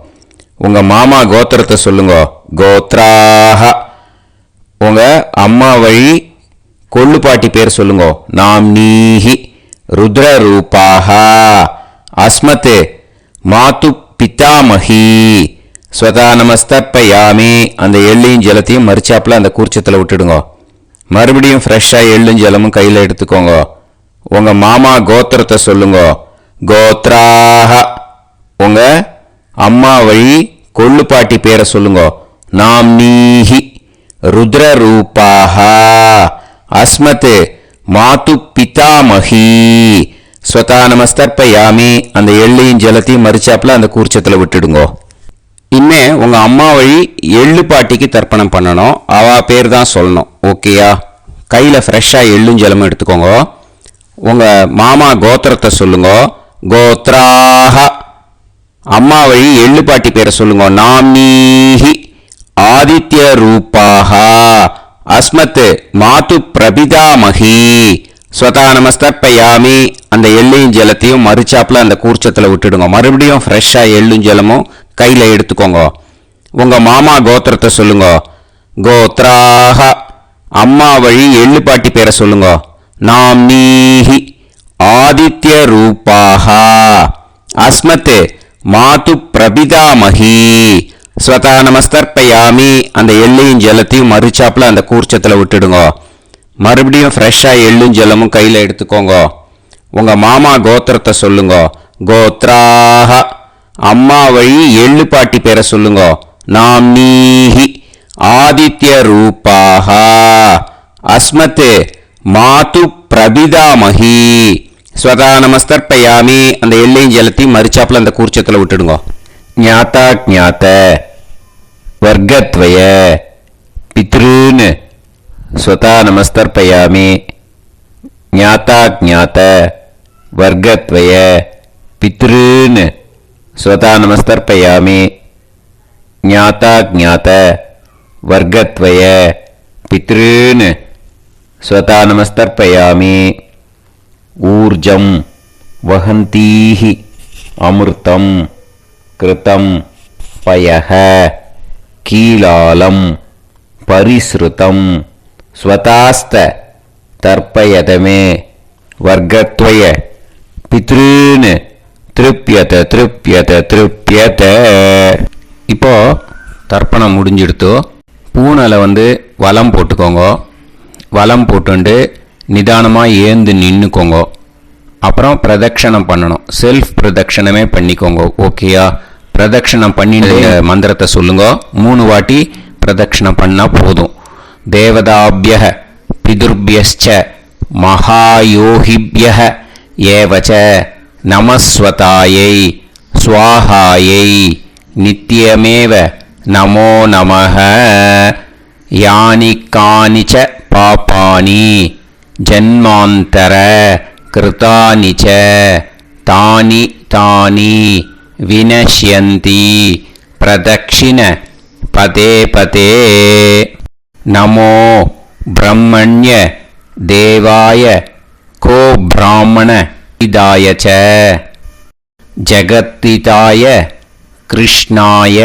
உங்கள் மாமா கோத்திரத்தை சொல்லுங்க. கோத்ராஹ. உங்கள் அம்மா வழி கொள்ளு பாட்டி பேர் சொல்லுங்க. நாம்னீஹி. ருத்ரரூபாஹ. அஸ்மத் மாது பிதாமஹி. ஸ்வதா நமஸ்தர்ப்பயாமி. அந்த எள்ளையும் ஜலத்தையும் மறிச்சாப்புல அந்த கூர்ச்சத்தில் விட்டுடுங்க. மறுபடியும் ஃப்ரெஷ்ஷாக எள்ளும் ஜலமும் கையில் எடுத்துக்கோங்க. உங்கள் மாமா கோத்திரத்தை சொல்லுங்க. கோத்ராஹ. உங்கள் அம்மா வழி கொள்ளு பாட்டி பேரை சொல்லுங்க. நாம்னீஹி. ருத்ரரூபாஹ. அஸ்மத் மாது பிதாமஹி. ஸ்வதா நமஸ்தர்ப்பயாமி. அந்த எள்ளையும் ஜலத்தையும் மறிச்சாப்புல அந்த கூர்ச்சத்தில் விட்டுடுங்க. இனிமே உங்கள் அம்மா வழி எள்ளு பாட்டிக்கு தர்ப்பணம் பண்ணணும். அவா பேர் தான் சொல்லணும். ஓகேயா? கையில் ஃப்ரெஷ்ஷாக எள்ளும் ஜலமும் எடுத்துக்கோங்க. உங்கள் மாமா கோத்திரத்தை சொல்லுங்க. கோத்ராஹ. அம்மா வழி எள்ளு பாட்டி பேரை சொல்லுங்க. நாம்னீஹி. ஆதித்ய ரூபாஹ. அஸ்மத் மாது பிரபிதாமஹி. ஸ்வதா நமஸ்தர்ப்பயாமி. அந்த எள்ளையும் ஜலத்தையும் மறிச்சாப்புல அந்த கூர்ச்சத்தில் விட்டுடுங்க. மறுபடியும் ஃப்ரெஷ்ஷாக எள்ளும் ஜலமும் கையில் எடுத்துக்கோங்க. உங்கள் மாமா கோத்திரத்தை சொல்லுங்க. கோத்ராஹ. அம்மா வழி எள்ளு பாட்டி பேரை சொல்லுங்க. நாம்னீஹி. ஆதித்ய ரூபாஹ. அஸ்மத் மாது பிரபிதாமஹி. ஸ்வதா நமஸ்தர்ப்பயாமி. அந்த எள்ளையும் ஜலத்தையும் மறிச்சாப்புல அந்த கூர்ச்சத்தில் விட்டுடுங்க. மறுபடியும் ஃப்ரெஷ்ஷாக எள்ளும் ஜலமும் கையில் எடுத்துக்கோங்க. உங்கள் மாமா கோத்திரத்தை சொல்லுங்க. கோத்ராஹ. அம்மா வழி எள்ளு பாட்டி பேரை சொல்லுங்க. நாம்னீஹி. ஆதித்யரூபாः அஸ்மத் மாது பிரபிதாமஹி ஸ்வதா நமஸ்தர்ப்பயாமி. அந்த எல்லையும் ஜலத்தையும் மறிச்சாப்புல அந்த கூர்ச்சத்தில் விட்டுடுங்க. ஞாதா ஜாத வர்க்கத்வய பித்ருன் ஸ்வதா நமஸ்தர்ப்பயாமி. ஞாதா ஜாத வர்க்கத்வய பித்ருன் ஸ்வதா நமஸ்தர்ப்பயாமி. ஞாதா ஜாத வர்க்கத்வய பித்ருன் ஸ்வதா நமஸ்தர்ப்பயாமி. ஊர்ஜம் வஹந்தீஹி அமிர்தம் கிருதம் பயஹ கீலாலம் பரிஸ்ருதம் ஸ்வதாஸ்த தர்ப்பயதமே வர்க்கத்வய பித்ருன் திருப்யத திருப்யத திருப்யத. இப்போ தர்ப்பணம் முடிஞ்சிடுத்தோ. பூனலை வலம் போட்டுக்கோங்க. வலம் போட்டுண்டு நிதானமாக ஏந்து நின்றுக்கோங்க. அப்புறம் பிரதட்சணம் பண்ணணும். செல்ஃப் பிரதட்சணமே பண்ணிக்கோங்க. ஓகேயா? பிரதட்சணம் பண்ணிட்டு மந்திரத்தை சொல்லுங்க. 3 வாட்டி பிரதட்சணம் பண்ணால் போதும். தேவதாபிய பிதுர்பியச்ச மகாயோகிபிய ஏவச்ச நமஸ்வதாயை ஸ்வாஹாயை நித்யமேவ நமோ நமஹ. யானி கானிச்ச பாபானி ஜன்மாந்தர கிருதானி ச தானி தானி வினஷ்யந்தி பிரதக்ஷிண பதே பதே. நமோ பிரம்மண்ய தேவாய கோ பிராமண இதாய ச ஜகத்திதாய கிருஷ்ணாய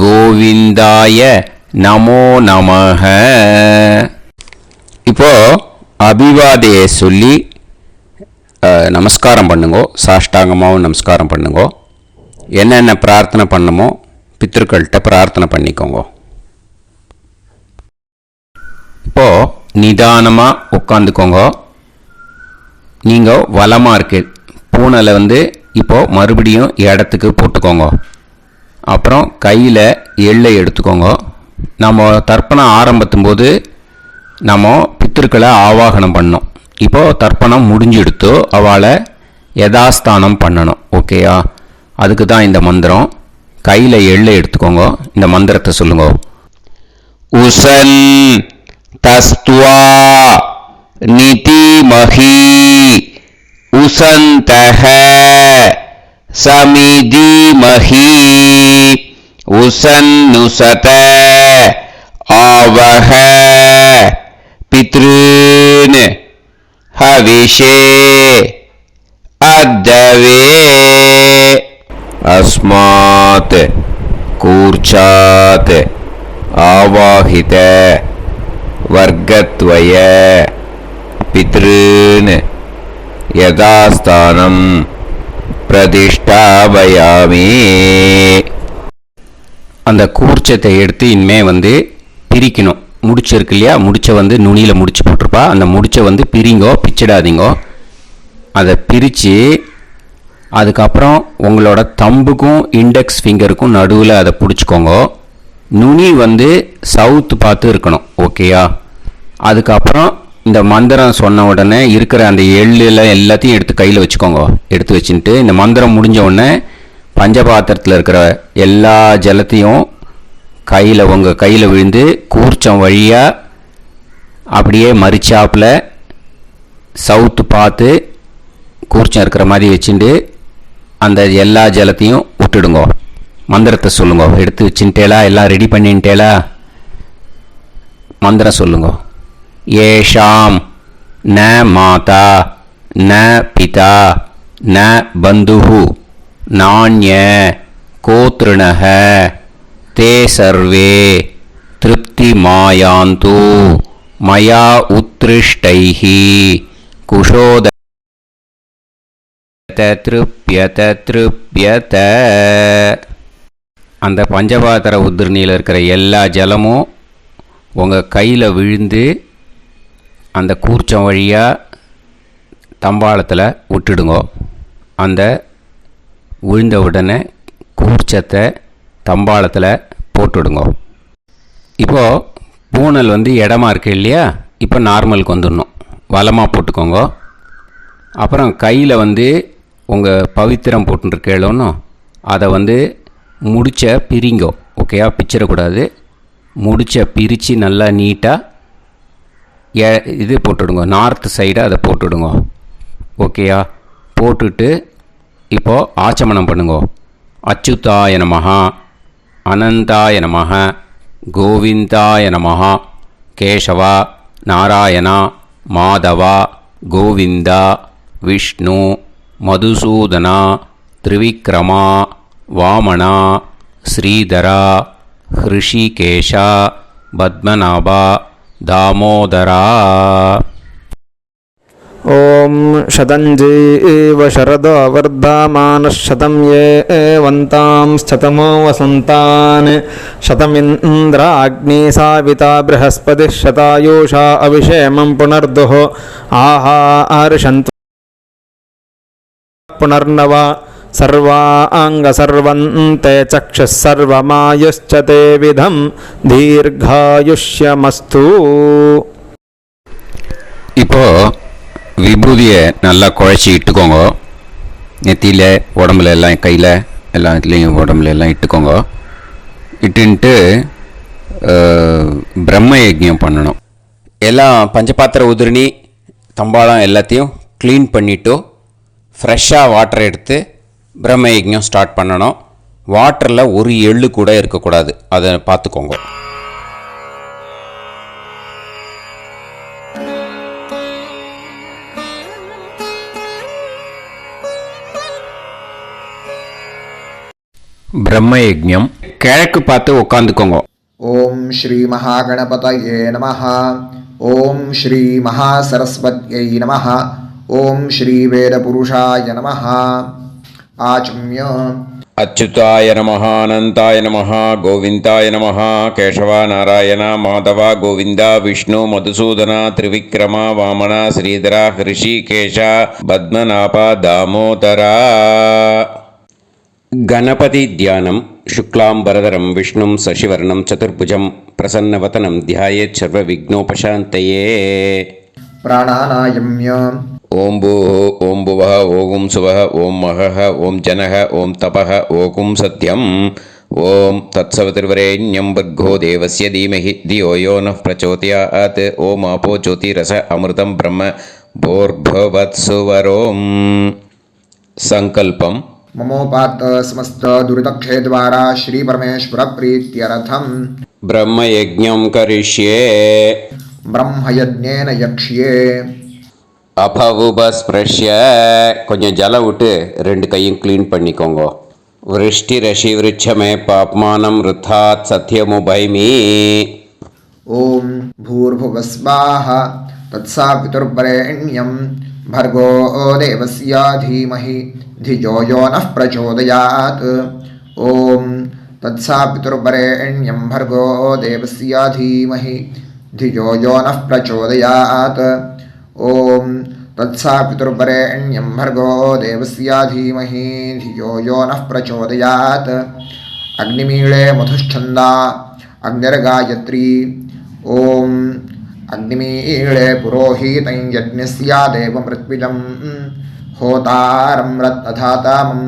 கோவிந்தாய நமோ நமஹ. இப்போ அபிவாதையை சொல்லி நமஸ்காரம் பண்ணுங்கோ. சாஷ்டாங்கமாகவும் நமஸ்காரம் பண்ணுங்கோ. என்னென்ன பிரார்த்தனை பண்ணமோ பித்ருக்கள்கிட்ட பிரார்த்தனை பண்ணிக்கோங்க. இப்போ நிதானமாக உட்காந்துக்கோங்க. நீங்கள் வலமாக இருக்கு பூனலை இப்போ மறுபடியும் இடத்துக்கு போட்டுக்கோங்க. அப்புறம் கையில் எள்ளை எடுத்துக்கோங்க. நம்ம தர்ப்பணம் ஆரம்பிக்கும் போது நம்ம பித்திருக்களை ஆவாகனம் பண்ணோம். இப்போது தர்ப்பணம் முடிஞ்செடுத்தோ அவளை யதாஸ்தானம் பண்ணணும். ஓகேயா? அதுக்கு தான் இந்த மந்திரம். கையில் எள்ளை எடுத்துக்கோங்க. இந்த மந்திரத்தை சொல்லுங்க. உசன் தஸ்துவா நிதிமஹி உசந்தஹ சமிதிமஹி உசன்னுசத ஆவஹ பித்ருன் ஹவிஷே அத்தவே. அஸ்மாத் கூர்ச்சாத் ஆவாஹித வர்க்கத்வய பித்ருன் யதாஸ்தானம் பிரதிஷ்டாபயாமி. அந்த கூர்ச்சத்தை எடுத்து இனிமே பிரிக்கணும். முடிச்சிருக்கு இல்லையா? முடிச்ச நுனியில் முடிச்சு போட்டிருப்பா. அந்த முடிச்ச பிரிங்கோ, பிச்சிடாதீங்கோ. அதை பிரித்து அதுக்கப்புறம் உங்களோட தம்புக்கும் இண்டெக்ஸ் ஃபிங்கருக்கும் நடுவில் அதை பிடிச்சிக்கோங்க. நுனி சவுத்து பார்த்து இருக்கணும். ஓகேயா? அதுக்கப்புறம் இந்த மந்திரம் சொன்ன உடனே இருக்கிற அந்த எள்ளில் எல்லாத்தையும் எடுத்து கையில் வச்சுக்கோங்க. எடுத்து வச்சுட்டு இந்த மந்திரம் முடிஞ்ச உடனே பஞ்சபாத்திரத்தில் இருக்கிற எல்லா ஜலத்தையும் உங்கள் கையில் விழுந்து கூர்ச்சம் வழியாக அப்படியே மறிச்சாப்பில் சவுத்து பார்த்து கூர்ச்சம் இருக்கிற மாதிரி வச்சுட்டு அந்த எல்லா ஜலத்தையும் விட்டுடுங்க. மந்திரத்தை சொல்லுங்க. எடுத்து வச்சுட்டேலா? எல்லாம் ரெடி பண்ணிட்டேலா? மந்திரம் சொல்லுங்க. ஏஷாம் ந மாதா ந பிதா ந பந்துஹு நாண்ய கோத்ருணஹ தே சர்வே திருப்தி மாயாந்து மயா உத்ருஷ்டைஹி குஷோத திருப்யத திருப்யத. அந்த பஞ்சபாத்திர உதிர்ணியில் இருக்கிற எல்லா ஜலமும் உங்கள் கையில் விழுந்து அந்த கூர்ச்சம் வழியாக தம்பாளத்தில் விட்டுடுங்க. அந்த விழுந்த உடனே கூர்ச்சத்தை தம்பாளத்தில் போட்டுடுங்க. இப்போது பூனல் வந்து இடமா இருக்கு இல்லையா, இப்போ நார்மலுக்கு வந்துடணும். வலமாக போட்டுக்கோங்க. அப்புறம் கையில் வந்து உங்கள் பவித்திரம் போட்டுருக்கேளோன்னு அதை வந்து முடிச்ச பிரிங்கோ. ஓகேயா, பிச்சிடக்கூடாது. முடிச்ச பிரித்து நல்லா நீட்டாக இது போட்டுடுங்க, நார்த் சைடை அதை போட்டுடுங்க. ஓகேயா, போட்டுட்டு இப்போது ஆச்சமனம் பண்ணுங்க. அச்சுதாய நமஹ, அனந்தாய நமஹ, கோவிந்தாய நமஹ, கேசவா, நாராயணா, மாதவா, கோவிந்தா, விஷ்ணு, மதுசூதனா, திரிவிக்ரமா, வாமனா, ஸ்ரீதரா, ஹிருஷிகேஷா, பத்மநாபா, தாமோதரா. ॐ शतञ्जीव शरदो वर्धमानः शतं ये वन्तां शतमो वसन्तान् शतमिन्द्राग्नी साविता बृहस्पतिः शतायुषा अभिषेमं पुनर्दुः आहार्षन्तु पुनर्नव सर्वाङ्गसर्वन्ते चक्षुः सर्वमायुश्च ते विधं दीर्घायुष्यमस्तु. இப்போது விபூதியை நல்லா குழச்சி இட்டுக்கோங்க. நெத்தியில், உடம்புல எல்லாம், கையில் எல்லாம் இதுலேயும் உடம்புல எல்லாம் இட்டுக்கோங்க. இட்டுன்ட்டு பிரம்ம யஜ்ஞம் பண்ணணும். எல்லாம் பஞ்சபாத்திர உதிரணி தம்பாளம் எல்லாத்தையும் க்ளீன் பண்ணிவிட்டு ஃப்ரெஷ்ஷாக வாட்டர் எடுத்து பிரம்ம யஜ்ஞம் ஸ்டார்ட் பண்ணணும். வாட்டரில் ஒரு எள்ளு கூட இருக்கக்கூடாது, அதை பார்த்துக்கோங்க. பிரம்ம யஜ்ஞம் கிழக்கு பார்த்து உட்காந்துக்கோங்க. ஓம் ஸ்ரீ மகாகணபதயே நமஹ. ஓம் ஸ்ரீ மகாசரஸ்வத்யை நமஹ. ஓம் ஸ்ரீ வேதபுருஷாய நமஹ. ஆச்சம்ய அச்சுதாய நமஹ, அனந்தாய நமஹ, கோவிந்தாய நமஹ, கேசவா, நாராயணா, மாதவா, கோவிந்தா, விஷ்ணு, மதுசூதனா, திரிவிக்ரமா, வாமனா, ஸ்ரீதரா, ஹிருஷிகேஷா, பத்மநாபா, தாமோதரா. गणपति ध्यानं शुक्लांबरधरं विष्णुं शशिवर्णं चतुर्भुजं प्रसन्नवदनं ध्यायेत् सर्वविघ्नोपशान्तये. प्राणानायम्य ओं भूः ओं भुवः ओं सुवः ओं महः ओं जनः ओं तपः ओं सत्यम्. ओं तत्सवितुर्वरेण्यं भर्गो देवस्य धीमहि धियो यो नः प्रचोदयात्. ओं आपो ज्योतिरस अमृतं ब्रह्म भूर्भुवत्सुवरों. संकल्पम्. ममोपात समस्त दुरितक्षय द्वारा श्री परमेश्वर प्रीत्यर्थम ब्रह्मयज्ञं करिष्ये. ब्रह्मयज्ञेन यक्ष्ये. அபவுபஸ்பிரஷ்ய கொஞ்சம் ஜலம் விட்டு ரெண்டு கையும் க்ளீன் பண்ணிக்கோங்க. விருஷ்டி ரஷி விருட்சமே பாப்மானம் ருத்தாத் சத்யமுபைமி. ஓம் भूर्भुवस्वाहा तत्सावितुर्वरेण्यं भर्गो देवस्य धीमहि धियो यो नः प्रचोदयात्. ओम तत्सावितुर्वरेण्यं भर्गो देवस्य धीमहि धियो यो नः प्रचोदयात्. ओम तत्सावितुर्वरेण्यं भर्गो देवस्य धीमहि धियो यो नः प्रचोदयात्. अग्निमीळे मधुश्छन्दा अग्निर्गायत्री. ओम अग्निमीळे पुरोहितं यज्ञस्य देवमृत्विजं होतारं रत्नधातामम्.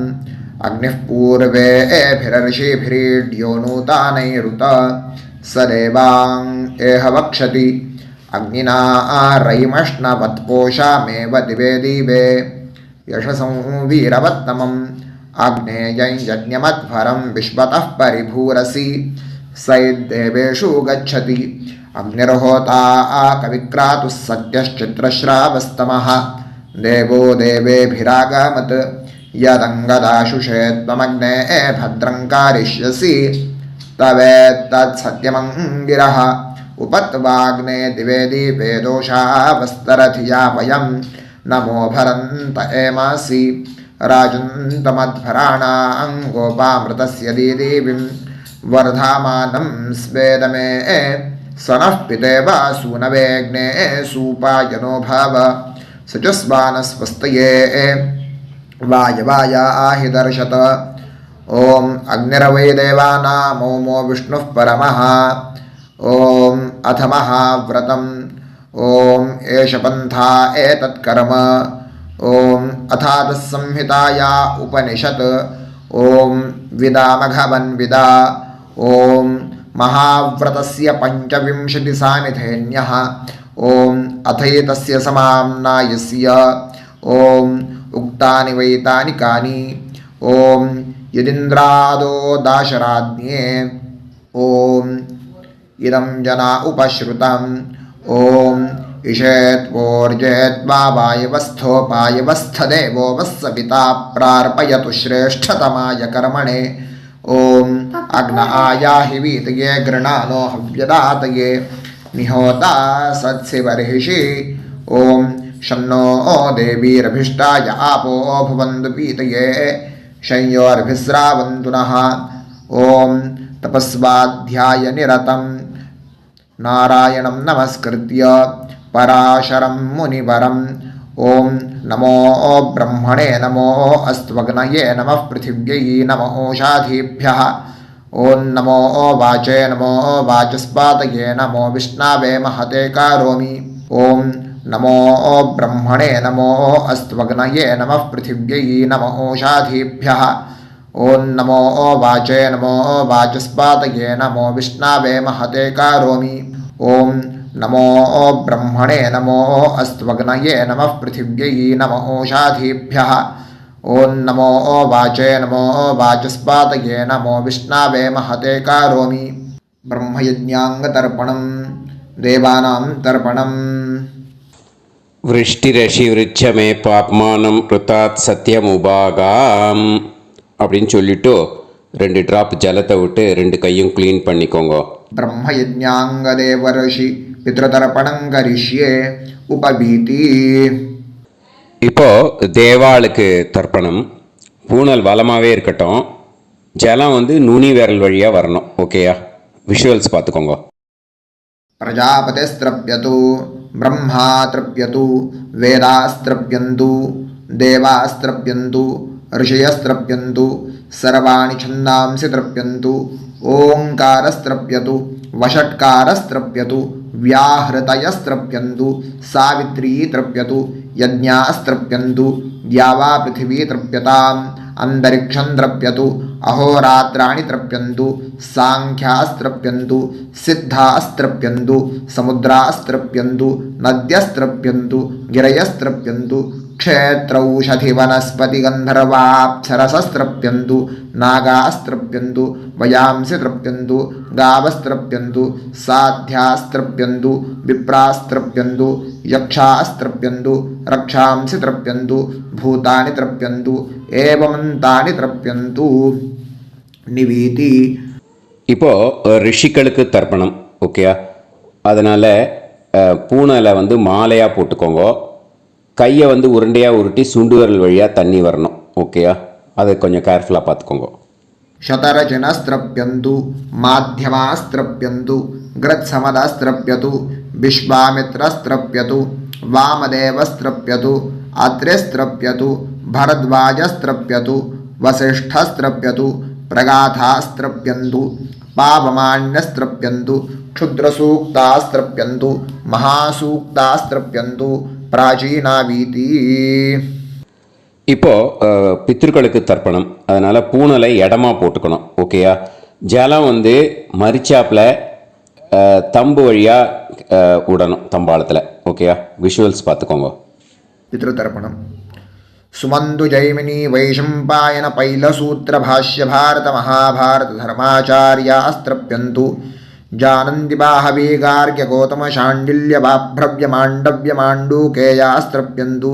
अग्निः पूर्वेभिरर्षिभिरीड्यो नूतानैरुत स देवां एह वक्षति. अग्निना रयिमष्णवत्पोषामेव दिवे दिवे यशसं वीरवत्तमम्. आग्नेयं यज्ञमध्वरं विश्वतः परिभूरसि सैद्देवेषु गच्छति. अग्निर्होता कविक्रातुः सत्यश्चित्रश्रावस्तमः. देवो देवेभिरागमत् यदङ्गदाशुषे त्वमग्ने भद्रं कारिष्यसि तवेत्तत्सत्यमङ्गिरः. उपत्वाग्ने दिवे दिवे दोषावस्तरधिया वयं नमो भरन्त एमासि. राजन्तमध्वराणां गोपामृतस्य दीदेवीं वर्धामानं स्वेदमे सनः पितेवा सूनवेग्ने सूपायनो भव. सचस्वानस्वस्तये वायवायाहि दर्शत. ओम अग्निरवै देवानामोमो विष्णुः परमः. ॐ अथ महाव्रतम् ॐ एष पन्था एतत्कर्म ॐ अथातस्संहिताया उपनिषत् ॐ विदामघवन्विदा ॐ महाव्रतस्य पञ्चविंशतिसामिथेन्यः ॐ अथैतस्य समाम्नायस्य ॐ उक्तानि वैतानि कानि ॐ यदिन्द्रादो दाशराज्ञे ॐ इदं जना उपश्रुतम् ॐ इषेत्वोर्जेत्वावायवस्थोपायवस्थदेवो वस्सविता प्रार्पयतु श्रेष्ठतमाय कर्मणे ॐ अग्न आयाहि वीतये गृणानो हव्यदातये निहोता सत्सिवर्हिषि ॐ शन्नो देवीरभिष्टाय आपो भवन्तु पीतये शंयोर्भिस्रावन्तु नः ॐ तपस्वाध्यायनिरतं नारायणं नमस्कृत्य पराशरं मुनिवरं ॐ नमो ब्रह्मणे नमो अस्त्वग्नये नमः पृथिव्यै नमो ओषाधीभ्यः ॐ नमो वाचे नमो वाचस्पातये नमो विष्णवे महते करोमि ॐ नमो ब्रह्मणे नमो अस्त्वग्नये नमः पृथिव्यै नमो ओषाधीभ्यः ॐ नमो वाचे नमो वाचस्पातये नमो विष्णवे महते करोमि ॐ नमो ब्रह्मणे नमो अस्त्वग्नये नमः पृथिव्यै नमो ओषाधीभ्यः ॐ नमो वाचे नमो वाचस्पातये नमो विष्णवे महते करोमि ब्रह्मयज्ञाङ्गतर्पणं देवानां तर्पणम् விருஷ்டிரஷி விருட்சமே பாப்மானம் ருத்தாத் சத்தியமுபாகாம் அப்படின்னு சொல்லிட்டு 2 ட்ராப் ஜலத்தை விட்டு 2 கையும் க்ளீன் பண்ணிக்கோங்க. ब्रह्मयज्ञाङ्गदेवर्षि पितृतर्पणं करिष्ये उपवीति இப்போ தேவாளுக்கு தர்ப்பணம். பூனல் வலமாகவே இருக்கட்டும், ஜலம் வந்து நுனி விரல் வழியாக வரணும். ஓகேயா? விஷுவல்ஸ் பார்த்துக்கோங்க. प्रजापतिस्त्रप्यतु ब्रह्मा तृप्यतु वेदास्त्रप्यन्तु देवास्त्रप्यन्तु ऋषयस्त्रप्यन्तु सर्वाणि छन्दांसि तृप्यन्तु ओङ्कारस्त्रप्यतु वषट्कारस्त्रप्यतु व्याहृतयस्त्रप्यन्तु सावित्री तृप्यतु यज्ञास्त्रप्यन्तु द्यावा पृथिवी तृप्यताम् अन्तरिक्षं तृप्यतु अहोरात्राणि तृप्यन्तु सांख्यास्त्रप्यन्तु सिद्धास्त्रप्यन्तु समुद्रास्त्रप्यन्तु नद्यस्त्रप्यन्तु गिरयस्त्रप्यन्तु क्षेत्रौषधिवनस्पतिगन्धर्वाप्सरसस्त्रप्यन्तु नागास्त्रप्यन्तु वयांसि तृप्यन्तु गावस्त्रप्यन्तु साध्यास्त्रप्यन्तु विप्रास्त्रप्यन्तु यक्षास्त्रप्यन्तु रक्षांसि तृप्यन्तु भूतानि तृप्यन्तु एवमन्तानि तृप्यन्तु निवीति. இப்போது ரிஷிகளுக்கு தர்ப்பணம். ஓகேயா? அதனால் பூனலை வந்து மாலையாக போட்டுக்கோங்க. கையை வந்து உருண்டையாக உருட்டி சுண்டு விரல் வழியாக தண்ணி வரணும். ஓகேயா? அதை கொஞ்சம் கேர்ஃபுல்லாக பார்த்துக்கோங்க. शतरजनस्त्रप्यन्तु माध्यमास्त्रप्यन्तु गृत्समदस्त्रप्यतु विश्वामित्रस्त्रप्यतु वामदेवस्त्रप्यतु अत्रिस्त्रप्यतु भरद्वाजस्त्रप्यतु वसिष्ठस्त्रप्यतु प्रगाथास्त्रप्यन्तु पावमान्यस्त्रप्यन्तु क्षुद्रसूक्तास्त्रप्यन्तु महासूक्तास्त्रप्यन्तु प्राचीनावीति. இப்போது பித்ருக்களுக்கு தர்ப்பணம். அதனால் பூனலை இடமா போட்டுக்கணும். ஓகேயா? ஜலம் வந்து மரிச்சாப்பில் தம்பு வழியாக விடணும், தம்பாளத்தில். ஓகேயா? விஷுவல்ஸ் பார்த்துக்கோங்க. पितृतर्पणम् सुमन्तु जैमिनी वैशम्पायन पैलसूत्रभाष्य भारत महाभारत धर्माचार्यास्त्रप्यन्तु जानन्ति बाहवे गार्ग्य गौतम शाण्डिल्य बाभ्रव्य माण्डव्य माण्डूकेयास्त्रप्यन्तु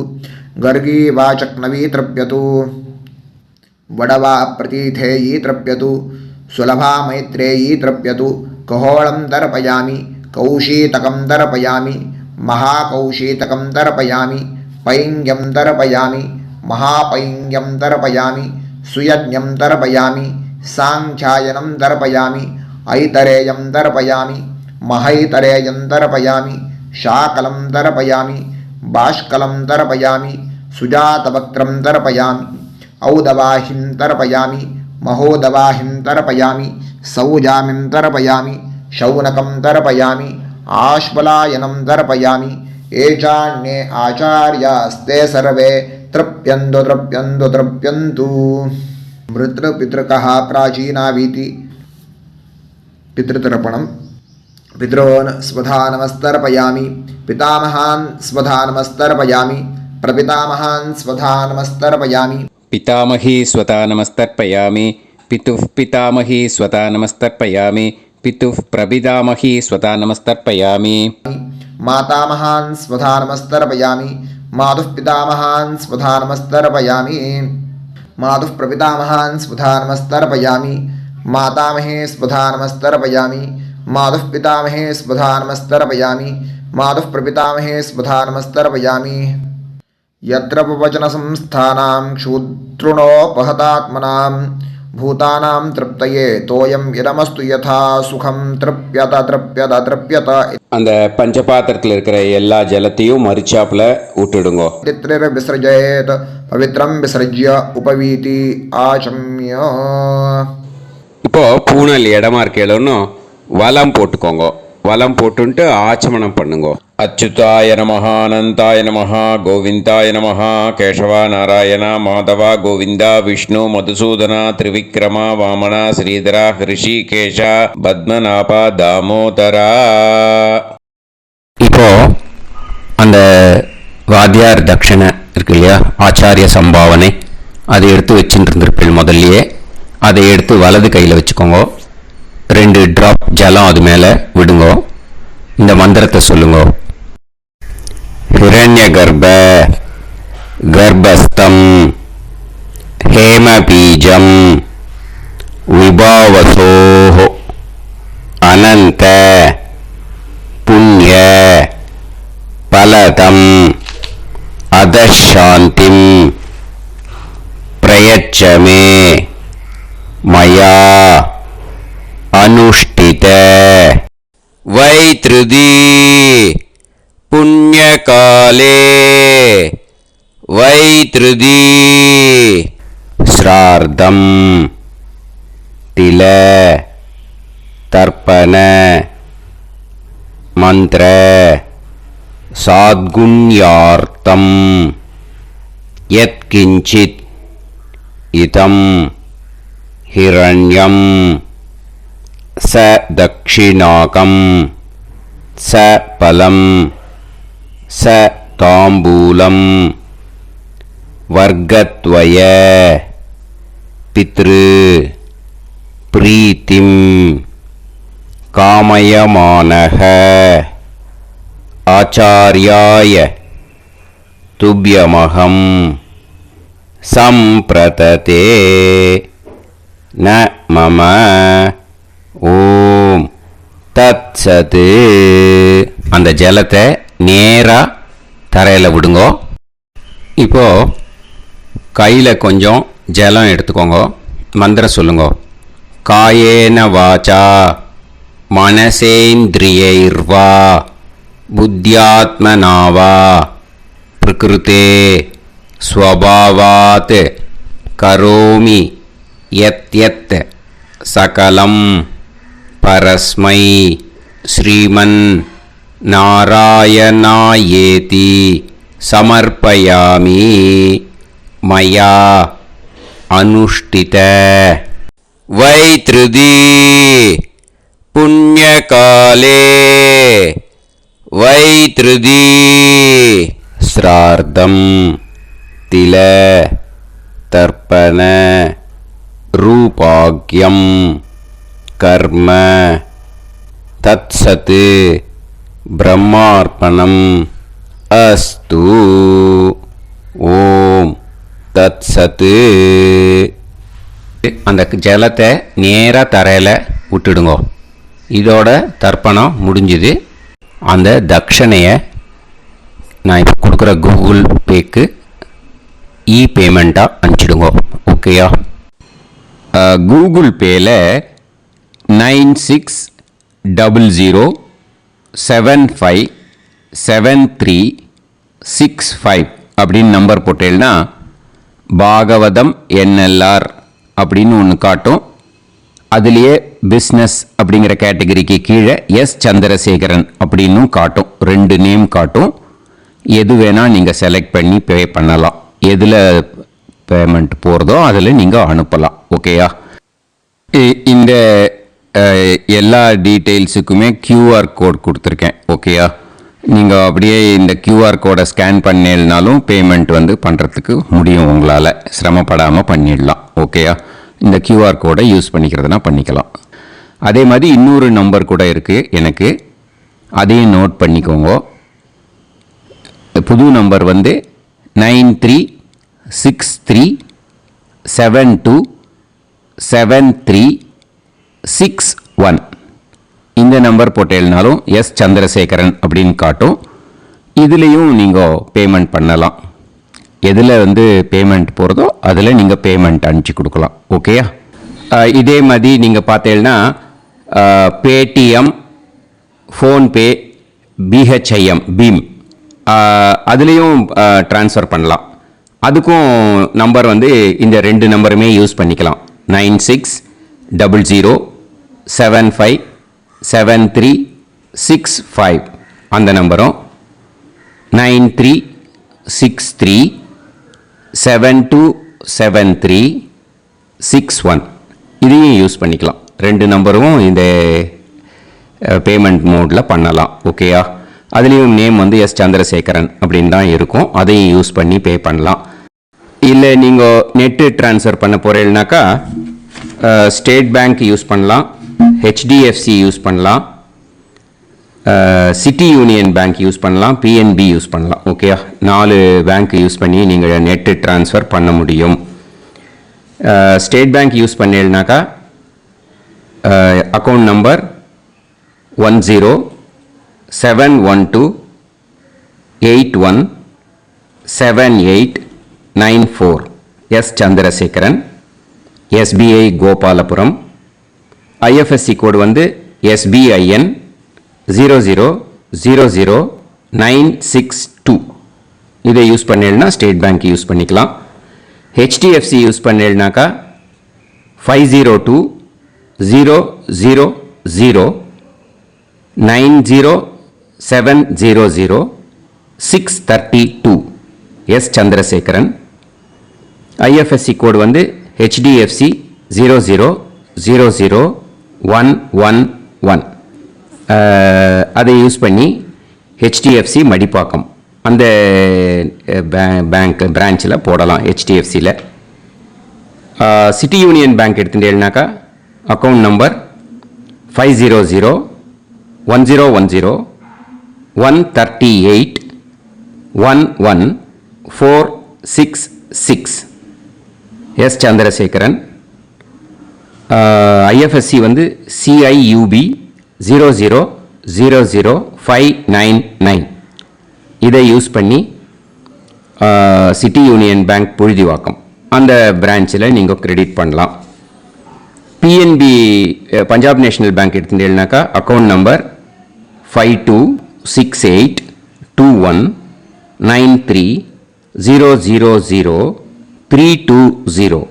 गर्गी वाचक्नवी तृप्यतु वडवा प्रतीथेयी तृप्यतु सुलभा मैत्रेयी तृप्यतु कहोळं तर्पयामि कौशीतकं तर्पयामि महाकौशीतकं तर्पयामि पैङ्ग्यं तर्पयामि महापैङ्ग्यं तर्पयामि सुयज्ञं तर्पयामि सांख्यायनं तर्पयामि ऐतरेयं तर्पयामि महैतरेयं तर्पयामि शाकलं तर्पयामि बाष्कलं तर्पयामि सुजातवक्त्रं तर्पयामि औदवाहिं तर्पयामि महोदवाहिं तर्पयामि सौजामिं तर्पयामि शौनकं तर्पयामि आश्वलायनं तर्पयामि एचान्ये आचार्यास्ते सर्वे तृप्यन्तु तृप्यन्तु तृप्यन्तु मृतृपितृकः प्राचीनावीति पितृतर्पणं पितॄन् स्वधा नमस्तर्पयामि पितामहान् स्वधा नमस्तर्पयामि प्रपितामहान् स्वधा नमस्तर्पयामि पितामही स्वता नमस्तर्पयामि पितुः पितामही स्वता नमस्तर्पयामि पितुः प्रपितामही स्वता नमस्तर्पयामि मातामहान् स्वधा नमस्तर्पयामि मातुः पितामहान् स्वधा नमस्तर्पयामि मातुः प्रपितामहान् स्वधा नमस्तर्पयामि मातामहे स्वधा नमस्तर्पयामि मातुः पितामहे स्वधा नमस्तर्पयामि मातुः प्रपितामहे स्वधा नमस्तर्पयामि यत्र वचनसंस्थानां क्षूद्रुणोपहतात्मनां भूतानां तृप्तये तोयं इदमस्तु यथा सुखं तृप्यत तृप्यत तृप्यत அந்த பஞ்சபாத்திரத்தில் இருக்கிற எல்லா ஜலத்தையும் மரிச்சாப்புல விட்டுடுங்கோ. पितृर्विसृजेत् पवित्रं विसृज्य उपवीति आचम्य இப்போ பூனல் இடமா இருக்கேன்னு வலம் போட்டுக்கோங்க. வலம் போட்டுன்ட்டு ஆச்சமனம் பண்ணுங்க. அச்சுதாய நமஹ அனந்தாய நமஹ கோவிந்தாய நமஹ கேசவா நாராயண மாதவா கோவிந்தா விஷ்ணு மதுசூதனா திரிவிக்ரமா வாமனா ஸ்ரீதரா ஹிருஷிகேஷா பத்மநாபா தாமோதரா. இப்போ அந்த வாத்தியார் தட்சணை இருக்கு இல்லையா, ஆச்சாரிய சம்பாவனை, அதை எடுத்து வச்சுட்டு இருந்திருப்பேன் முதல்லையே. அதை எடுத்து வலது கையில் வச்சுக்கோங்க. 2 ட்ராப் ஜலம் அது மேலே விடுங்க. இந்த மந்திரத்தை சொல்லுங்க. ஹிரண்ய கர்ப்ப கர்ப்பஸ்தம் ஹேமபீஜம் விபாவசோ அனந்த புண்ணிய பலதம் அதசாந்திம் பிரயச்சமே மயா अनुष्ठित वैतृदी पुण्यकाले वैतृदी श्रार्धं तिल तर्पण मंत्र साद्गुण्यार्थं यत्किंचित् इदं हिरण्यं स दक्षिणाकं स फलं स ताम्बूलं वर्गद्वय पितृ प्रीतिं कामयमानः आचार्याय तुभ्यमहं सम्प्रतते न मम ஓம் தத் சத்து. அந்த ஜலத்தை நேராக தரையில் விடுங்கோ. இப்போ கையில் கொஞ்சம் ஜலம் எடுத்துக்கோங்க. மந்திரம் சொல்லுங்க. காயேன வாச்சா மனசேந்திரியைர்வா புத்தியாத்மனாவா பிரகிருதே ஸ்வபாவாத் கரோமி யத் யத் சகலம் परस्मै श्रीमन् नारायणायेति समर्पयामि मया अनुष्ठित वैतृदी पुण्यकाले वैतृदी श्रार्धं तिल तर्पण रूपाग्यं कर्म तत्सत् ब्रह्मार्पणम् अस्तु. ஓம் தத் சத்து. அந்த ஜலத்தை நேராக தரையில் விட்டுடுங்க. இதோட தர்ப்பணம் முடிஞ்சுது. அந்த தட்சணையை நான் இப்போ கொடுக்குற கூகுள் பேக்கு பேமெண்ட்டாக அனுப்பிச்சிடுங்க. ஓகேயா? கூகுள் பேயில் 9600757365 அப்படின்னு நம்பர் போட்டேன்னா பாகவதம் NLR அப்படின்னு ஒன்று காட்டும். அதுலேயே பிஸ்னஸ் அப்படிங்கிற கேட்டகரிக்கு கீழே எஸ் சந்திரசேகரன் அப்படின்னும் காட்டும். 2 நேம் காட்டும். எது வேணால் நீங்கள் செலக்ட் பண்ணி பே பண்ணலாம். எதில் பேமெண்ட் போகிறதோ அதில் நீங்கள் அனுப்பலாம். ஓகேயா? இந்த எல்லா டீட்டெயில்ஸுக்குமே கியூஆர் கோட் கொடுத்துருக்கேன். ஓகேயா? நீங்கள் அப்படியே இந்த கியூஆர் கோடை ஸ்கேன் பண்ணினாலும் பேமெண்ட் பண்ணுறதுக்கு முடியும். உங்களால் சிரமப்படாமல் பண்ணிடலாம். ஓகேயா? இந்த கியூஆர் கோடை யூஸ் பண்ணிக்கிறதுனா பண்ணிக்கலாம். அதே மாதிரி இன்னொரு நம்பர் கூட இருக்குது எனக்கு, அதையும் நோட் பண்ணிக்கோங்க. புது நம்பர் 9363727361. இந்த நம்பர் போட்டேல்னாலும் எஸ் சந்திரசேகரன் அப்படின்னு காட்டும். இதுலேயும் நீங்கள் பேமெண்ட் பண்ணலாம். எதில் பேமெண்ட் போகிறதோ அதில் நீங்கள் பேமெண்ட் அனுப்பிச்சி கொடுக்கலாம். ஓகேயா? இதே மாதிரி நீங்கள் பார்த்தேன்னா பேடிஎம், ஃபோன்பே, பிஹெச்ஐஎம், பீம் அதுலேயும் ட்ரான்ஸ்ஃபர் பண்ணலாம். அதுக்கும் நம்பர் இந்த 2 நம்பருமே யூஸ் பண்ணிக்கலாம். 9600757365 அந்த நம்பரும் 9363727361 இதையும் யூஸ் பண்ணிக்கலாம். 2 நம்பரும் இந்த பேமெண்ட் மோடில் பண்ணலாம். ஓகேயா? அதுலேயும் நேம் எஸ் சந்திரசேகரன் அப்படின்னு தான் இருக்கும். அதையும் யூஸ் பண்ணி பே பண்ணலாம். இல்லை நீங்கள் நெட்டு ட்ரான்ஸ்ஃபர் பண்ண போகிறீங்கனாக்கா ஸ்டேட் பேங்க் யூஸ் பண்ணலாம், ஹெச்டிஎஃப்சி யூஸ் பண்ணலாம், சிட்டி யூனியன் பேங்க் யூஸ் பண்ணலாம், பிஎன்பி யூஸ் பண்ணலாம். ஓகேயா? 4 பேங்க் யூஸ் பண்ணி நீங்கள் நெட்டு ட்ரான்ஸ்ஃபர் பண்ண முடியும். ஸ்டேட் பேங்க் யூஸ் பண்ணீங்கனாக்கா account number 1071281789 S Chandrasekaran, SBI Gopalapuram. IFSC code SBIN 0000962. இதை யூஸ் பண்ணீங்கன்னா ஸ்டேட் பேங்க் யூஸ் பண்ணிக்கலாம். ஹெச்டிஎஃப்சி யூஸ் பண்ணீங்கனாக்கா 5020009007000632 S Chandrasekaran. IFSC code HDFC 0000111. அதை யூஸ் பண்ணி ஹெச்டிஎஃப்சி மடிப்பாக்கம் அந்த பேங்க் பிரான்ச்சில் போடலாம். ஹெச்டிஎஃப்சியில் சிட்டி யூனியன் பேங்க் எடுத்துட்டேன்னாக்கா account number 5001010381146 S Chandrasekaran. IFSC CIUB 0000599. இதை யூஸ் பண்ணி சிட்டி யூனியன் பேங்க் புழுதிவாக்கம் அந்த பிரான்ச்சில் நீங்கள் கிரெடிட் பண்ணலாம். பிஎன்பி பஞ்சாப் நேஷனல் பேங்க் எடுத்துட்டீங்கன்னாக்கா account number 52682193000320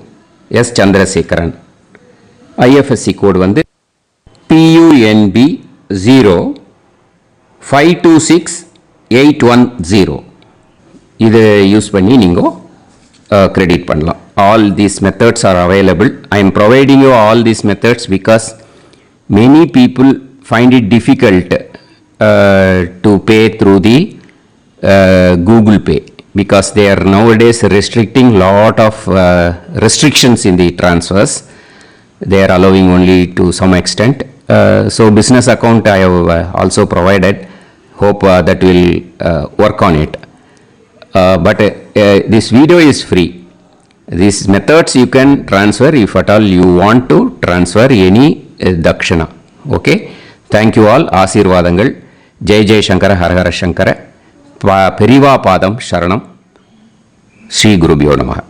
S Chandrasekaran. IFSC code PUNB 0526810. இதை யூஸ் பண்ணி நீங்கள் கிரெடிட் பண்ணலாம். All these methods are available. I am providing you all these methods because many people find it difficult to pay through the Google Pay because they are nowadays restricting lot of restrictions in the transfers. They are allowing only to some extent. So business account I have also provided. Hope that will work on it. But this video is free. These methods you can transfer if at all you want to transfer any dakshana. Okay. Thank you all. Aasirvadangal. Jai Jai Shankara Har Har Shankara. Periva Padam Sharanam. Sri Gurubhyo Namaha.